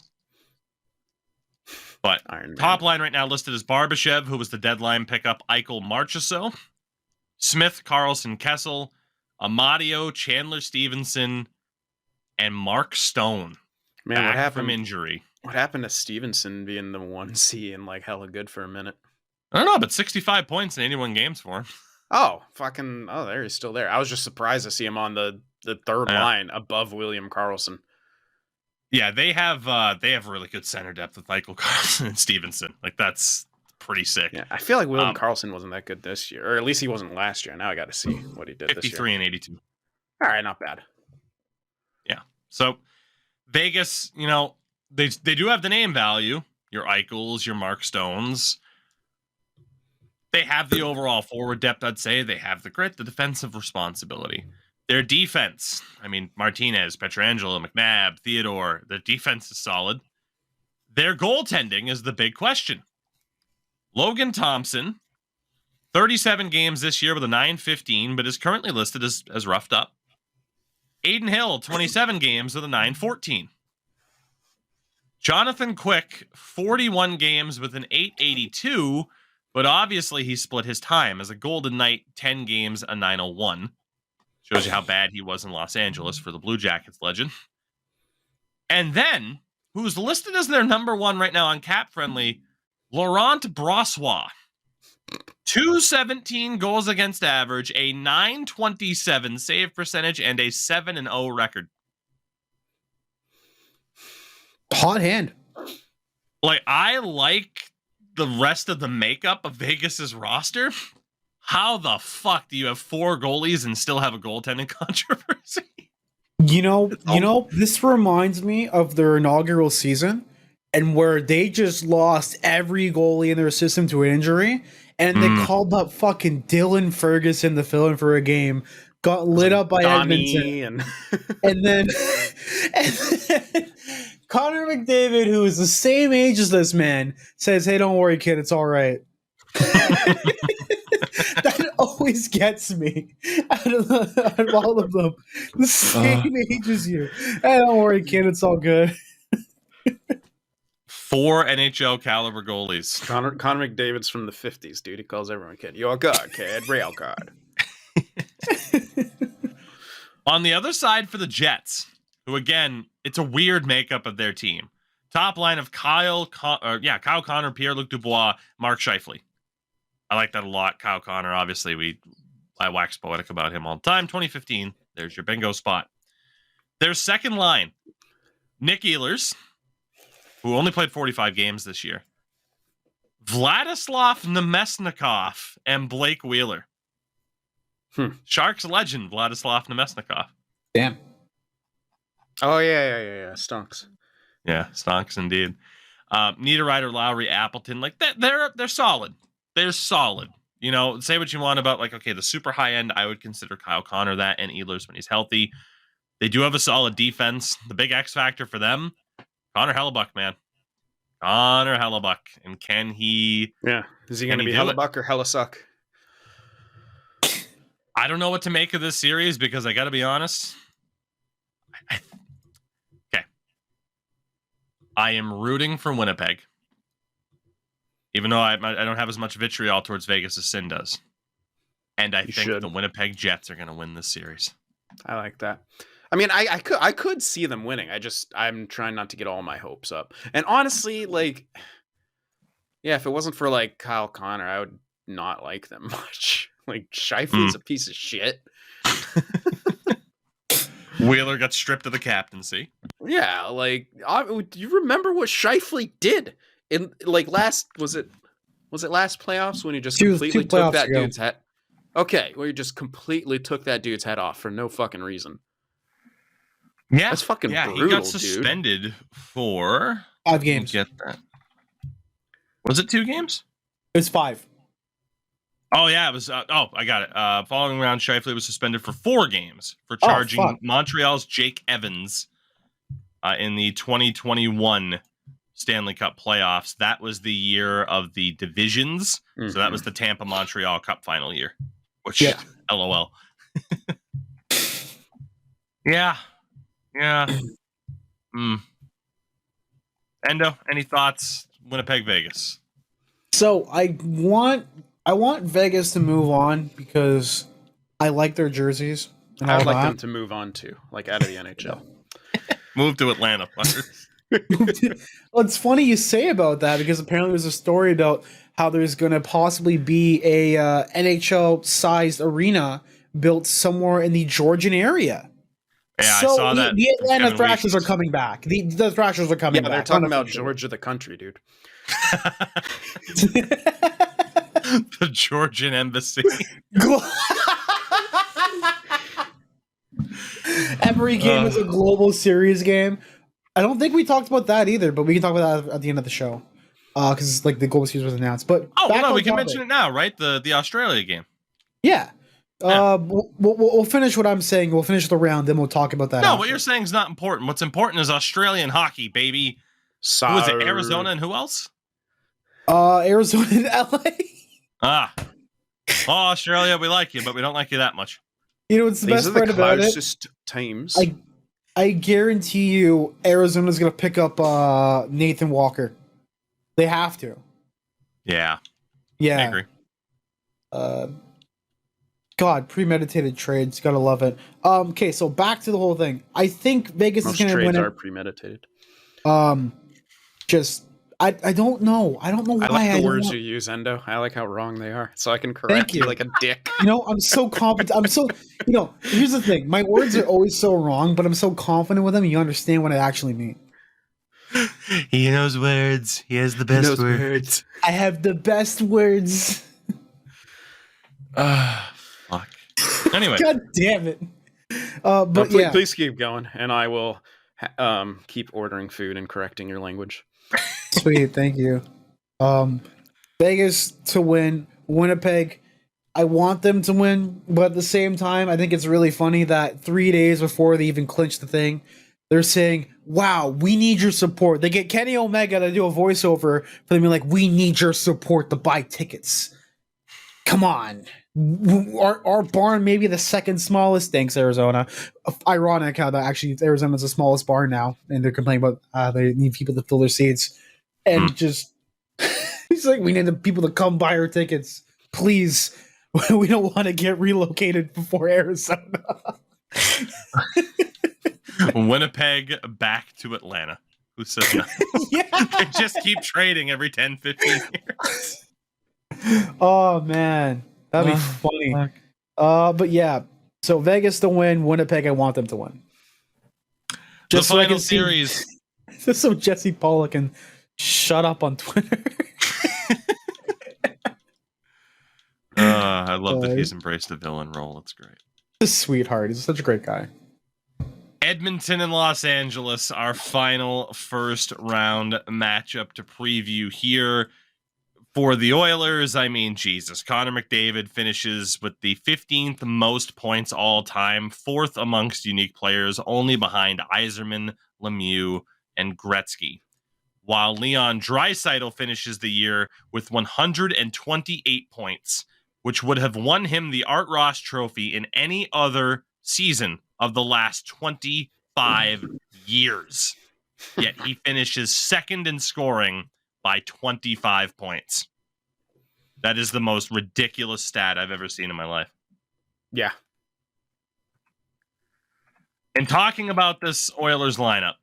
But top line right now listed as Barbashev, who was the deadline pickup, Eichel, Marchessault, Smith, Karlsson, Kessel, Amadio, Chandler Stevenson, and Mark Stone. Man, what happened from injury? What happened to Stevenson being the 1C and like hella good for a minute? I don't know, but 65 points in 81 games for him. Oh, there he's still there. I was just surprised to see him on the third line above William Karlsson. Yeah, they have really good center depth with Michael Karlsson and Stevenson. Like, that's pretty sick. Yeah, I feel like William Karlsson wasn't that good this year, or at least he wasn't last year. Now I got to see what he did this year. 53 and 82. All right, not bad. Yeah. So Vegas, they do have the name value. Your Eichels, your Mark Stones. They have the overall forward depth, I'd say. They have the grit, the defensive responsibility. Their defense, I mean, Martinez, Pietrangelo, McNabb, Theodore, their defense is solid. Their goaltending is the big question. Logan Thompson, 37 games this year with a .915, but is currently listed as roughed up. Aiden Hill, 27 games with a .914. Jonathan Quick, 41 games with an .882, but obviously he split his time as a Golden Knight, 10 games, a .901. Shows you how bad he was in Los Angeles for the Blue Jackets legend. And then, who's listed as their number 1 right now on Cap Friendly, Laurent Brossois. 217 goals against average, a .927 save percentage, and a 7-0 record. Hot hand. Like, I like the rest of the makeup of Vegas's roster. How the fuck do you have 4 goalies and still have a goaltending controversy? This reminds me of their inaugural season and where they just lost every goalie in their system to an injury, and they called up fucking Dylan Ferguson to fill in for a game, got lit up by Edmonton, and then Connor McDavid, who is the same age as this man, says, "Hey, don't worry, kid, it's all right." That always gets me out of all of them. The same age as you. Hey, don't worry, kid, it's all good. 4 NHL caliber goalies. Connor McDavid's from the 50s, dude. He calls everyone kid. You're good, kid. Real good. On the other side for the Jets, who again, it's a weird makeup of their team. Top line of Kyle Connor, Pierre-Luc Dubois, Mark Scheifele. I like that a lot. Kyle Connor, obviously, I wax poetic about him all the time. 2015, there's your bingo spot. Their second line, Nick Ehlers, who only played 45 games this year. Vladislav Nemesnikov and Blake Wheeler. Sharks legend Vladislav Nemesnikov. Damn. Oh yeah. Stonks. Yeah, stonks indeed. Niederreiter, Lowry, Appleton, like that. They're solid. They're solid. You know, say what you want about like, okay, the super high end. I would consider Kyle Connor that, and Ehlers when he's healthy. They do have a solid defense. The big X factor for them, Connor Hellebuck, man. Connor Hellebuck, and can he? Yeah, is he going to be Hellebuck or Hellesuck? I don't know what to make of this series because I got to be honest. Okay, I am rooting for Winnipeg, even though I don't have as much vitriol towards Vegas as Sin does, and I think the Winnipeg Jets are going to win this series. I like that. I mean, I could see them winning. I'm trying not to get all my hopes up. And honestly, like, yeah, if it wasn't for like Kyle Connor, I would not like them much. Like, Scheifele's a piece of shit. Wheeler got stripped of the captaincy. Yeah, like, do you remember what Scheifele did in like last? Was it last playoffs when he just completely took that dude's head? Okay, where he just completely took that dude's head off for no fucking reason. Yeah, that's fucking brutal, he got suspended for 5 games. Get that? Was it 2 games? It was 5. Oh yeah, it was. I got it. Following round, Scheifele was suspended for 4 games for charging Montreal's Jake Evans in the 2021 Stanley Cup Playoffs. That was the year of the divisions, so that was the Tampa Montreal Cup final year. Which, LOL. Yeah. Endo, any thoughts? Winnipeg, Vegas. So I want Vegas to move on because I like their jerseys. And I would like them to move on too, like out of the NHL. Move to Atlanta. Well, it's funny you say about that because apparently there's a story about how there's going to possibly be a NHL-sized arena built somewhere in the Georgian area. Yeah, so I saw that. The Atlanta Thrashers are coming back. The Thrashers are coming back. Yeah, they're talking about Georgia, the country, dude. The Georgian embassy. Every game is a global series game. I don't think we talked about that either, but we can talk about that at the end of the show because like the global series was announced. But we can mention it now, right? The Australia game. Yeah. We'll finish what I'm saying. We'll finish the round, then we'll talk about that. No, what you're saying is not important. What's important is Australian hockey, baby. Who is it? Arizona and who else? Arizona and LA. Australia, we like you, but we don't like you that much. You know what's the best part about it? Teams. I guarantee you, Arizona's gonna pick up Nathan Walker. They have to. Yeah. Yeah. I agree. God, premeditated trades. Gotta love it. Okay, so back to the whole thing. I think Vegas is going to win it. Most trades are premeditated. I don't know. I don't know why. I like the words you use, Endo. I like how wrong they are, so I can correct you like a dick. You know, I'm so confident. Here's the thing. My words are always so wrong, but I'm so confident with them. You understand what I actually mean. He knows words. He has the best words. I have the best words. Fuck. Anyway. God damn it. But please keep going, and I will keep ordering food and correcting your language. Sweet, thank you. Vegas to win. Winnipeg, I want them to win, but at the same time, I think it's really funny that 3 days before they even clinch the thing, they're saying, wow, we need your support. They get Kenny Omega to do a voiceover for them, like, we need your support to buy tickets. Come on. Our barn may be the second smallest. Thanks, Arizona. Ironic how that actually Arizona's the smallest barn now, and they're complaining about they need people to fill their seats. And just he's like, we need the people to come buy our tickets, please. We don't want to get relocated before Arizona. Winnipeg back to Atlanta. Who says no? Yeah. They just keep trading every 10, 15 years. Oh man, that'd be funny. But yeah, so Vegas to win, Winnipeg, I want them to win. Just the final series Just so Jesse Pollock can shut up on Twitter. I love that he's embraced the villain role. It's great. He's a sweetheart. He's such a great guy. Edmonton and Los Angeles, our final first round matchup to preview here. For the Oilers, I mean, Jesus, Connor McDavid finishes with the 15th most points all time, fourth amongst unique players, only behind Yzerman, Lemieux, and Gretzky. While Leon Draisaitl finishes the year with 128 points, which would have won him the Art Ross Trophy in any other season of the last 25 years. Yet he finishes second in scoring by 25 points. That is the most ridiculous stat I've ever seen in my life. Yeah. And talking about this Oilers lineup,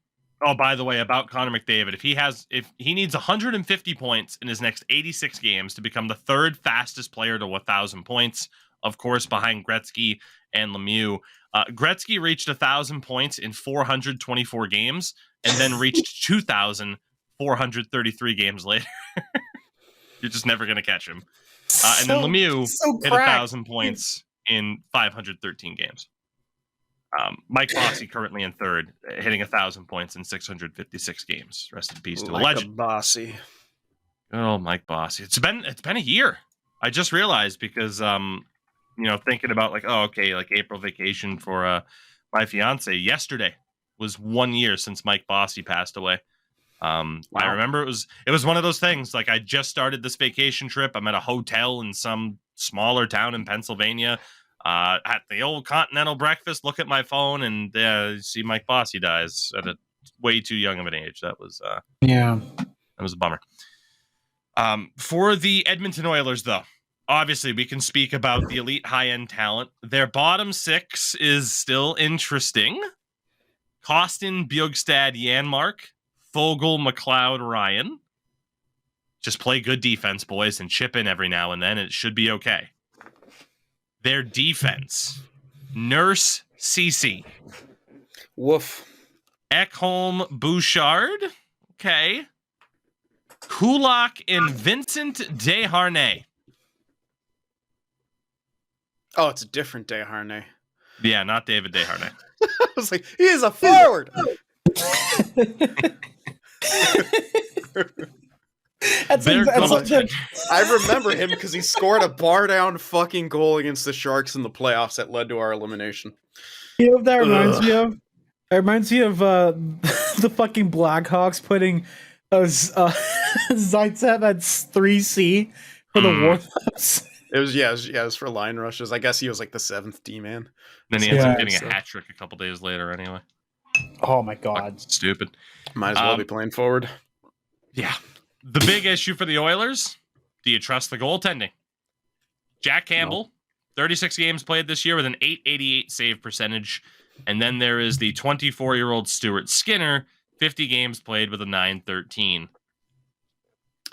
oh, by the way, about Connor McDavid, if he needs 150 points in his next 86 games to become the third fastest player to 1,000 points, of course, behind Gretzky and Lemieux. Gretzky reached 1,000 points in 424 games and then reached 2,433 games later. You're just never going to catch him. And then Lemieux hit 1,000 points in 513 games. Mike Bossy currently in third, hitting 1,000 points in 656 games. Rest in peace to a legend. Bossy. Oh, Mike Bossy. It's been a year. I just realized because thinking about like April vacation for my fiance yesterday was 1 year since Mike Bossy passed away. Wow. I remember it was one of those things. Like I just started this vacation trip. I'm at a hotel in some smaller town in Pennsylvania. At the old continental breakfast, look at my phone and see Mike Bossy dies at a way too young of an age. That was a bummer. For the Edmonton Oilers, though, obviously we can speak about the elite high-end talent. Their bottom six is still interesting. Kostin, Bjugstad, Janmark, Fogle, McLeod, Ryan. Just play good defense, boys, and chip in every now and then. It should be okay. Their defense. Nurse, Ceci. Woof. Ekholm, Bouchard. Okay. Kulak and Vincent Desharnais. Oh, it's a different Desharnais. Yeah, not David Desharnais. I was like, he is a forward. I remember him because he scored a bar down fucking goal against the Sharks in the playoffs that led to our elimination. You know what that reminds me of? It reminds me of the fucking Blackhawks putting Zaitsev at 3C for the warm-ups. It was for line rushes. I guess he was like the 7th D-man. Then he ends up getting a hat trick a couple days later anyway. Oh my god. Stupid. Might as well be playing forward. Yeah. The big issue for the Oilers, do you trust the goaltending? Jack Campbell, 36 games played this year with an .888 save percentage. And then there is the 24-year-old Stuart Skinner, 50 games played with a .913.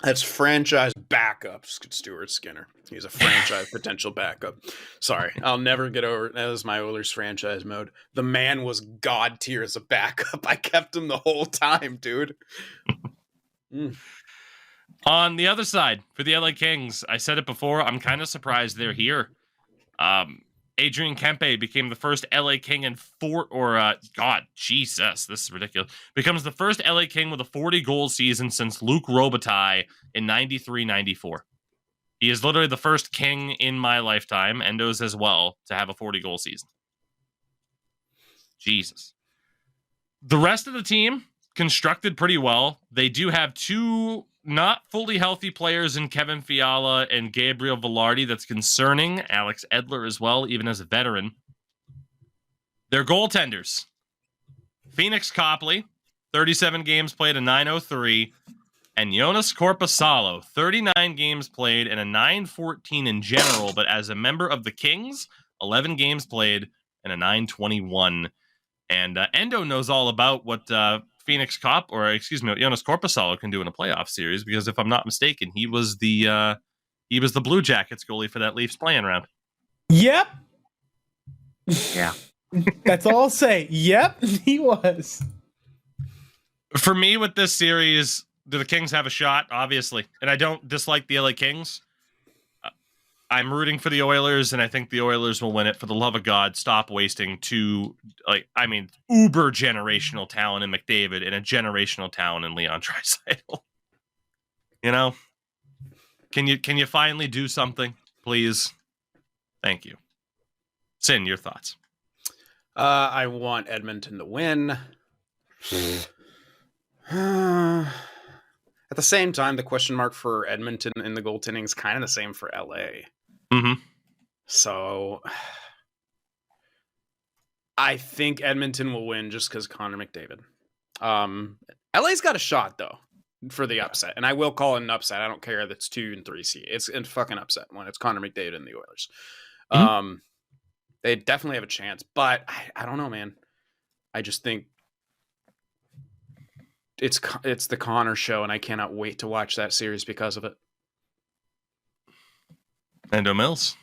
That's franchise backup, Stuart Skinner. He's a franchise potential backup. Sorry, I'll never get over it. That was my Oilers franchise mode. The man was god tier as a backup. I kept him the whole time, dude. On the other side, for the LA Kings, I said it before, I'm kind of surprised they're here. Adrian Kempe became the first LA King in God, Jesus, this is ridiculous. Becomes the first LA King with a 40-goal season since Luc Robitaille in 93-94. He is literally the first King in my lifetime, Endo's as well, to have a 40-goal season. Jesus. The rest of the team constructed pretty well. They do have two not fully healthy players in Kevin Fiala and Gabriel Velarde. That's concerning. Alex Edler as well, even as a veteran. Their goaltenders. Phoenix Copley, 37 games played, a .903. And Jonas Korpisalo, 39 games played and a .914 in general, but as a member of the Kings, 11 games played and a .921. And Endo knows all about what Jonas Korpisalo can do in a playoff series, because if I'm not mistaken, he was the Blue Jackets goalie for that Leafs playing round. Yep. Yeah. That's all I'll say. Yep, he was. For me, with this series, do the Kings have a shot? Obviously. And I don't dislike the LA Kings. I'm rooting for the Oilers, and I think the Oilers will win it. For the love of God, stop wasting uber generational talent in McDavid and a generational talent in Leon Draisaitl. You know? Can you finally do something, please? Thank you. Sin, your thoughts. I want Edmonton to win. At the same time, the question mark for Edmonton in the goaltending is kind of the same for LA. Mm-hmm. So I think Edmonton will win just because Connor McDavid. LA's got a shot though for the upset, and I will call it an upset. I don't care if it's 2 and 3 seed. It's a fucking upset when it's Connor McDavid and the Oilers. Mm-hmm. They definitely have a chance, but I don't know, man. I just think it's the Connor show, and I cannot wait to watch that series because of it. Endo Mills.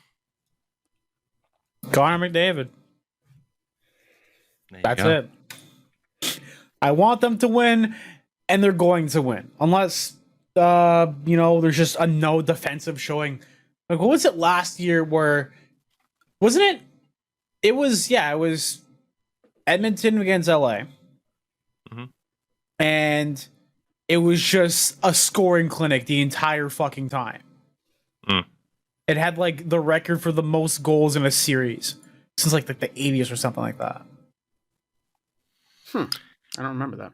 Connor McDavid. That's it. I want them to win, and they're going to win. Unless, there's just a no defensive showing. Like, what was it last year where... Wasn't it? It was Edmonton against LA. Mm-hmm. And it was just a scoring clinic the entire fucking time. Mm. It had like the record for the most goals in a series since like the 80s or something like that. I don't remember that.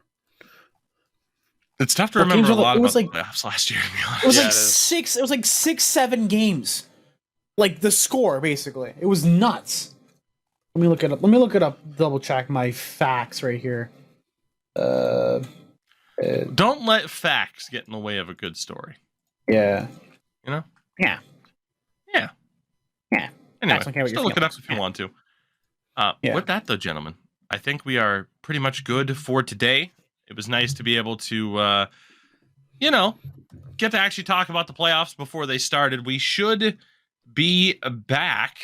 It's tough to remember a lot about the like, playoffs last year, to be honest. It was like 6-7 games. Like the score, basically. It was nuts. Let me look it up. Double check my facts right here. Don't let facts get in the way of a good story. Yeah. You know? Yeah. Anyway, still look it up if you want to. With that, though, gentlemen, I think we are pretty much good for today. It was nice to be able to, get to actually talk about the playoffs before they started. We should be back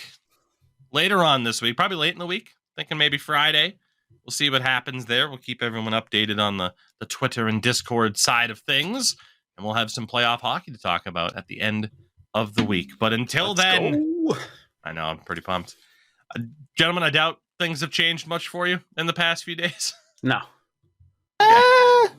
later on this week, probably late in the week, thinking maybe Friday. We'll see what happens there. We'll keep everyone updated on the Twitter and Discord side of things, and we'll have some playoff hockey to talk about at the end of the week. But until then, I know, I'm pretty pumped. Gentlemen, I doubt things have changed much for you in the past few days. No.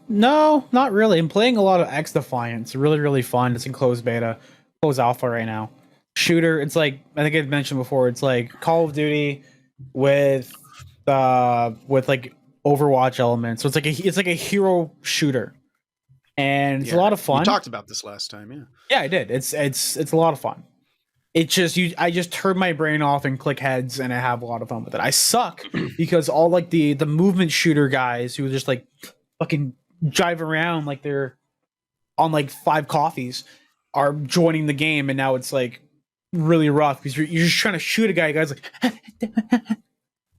No, not really. I'm playing a lot of X Defiant. It's really, really fun. It's in closed alpha right now. Shooter, it's like, I think I mentioned before, it's like Call of Duty with like Overwatch elements. So it's like a hero shooter. And it's a lot of fun. You talked about this last time, yeah. Yeah, I did. It's a lot of fun. It's just I just turn my brain off and click heads, and I have a lot of fun with it. I suck because all like the movement shooter guys who just like fucking drive around like they're on like 5 coffees are joining the game, and now it's like really rough because you're just trying to shoot a guy. Guys like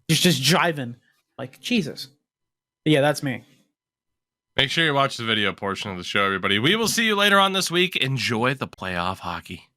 just driving like Jesus. But yeah, that's me. Make sure you watch the video portion of the show, everybody. We will see you later on this week. Enjoy the playoff hockey.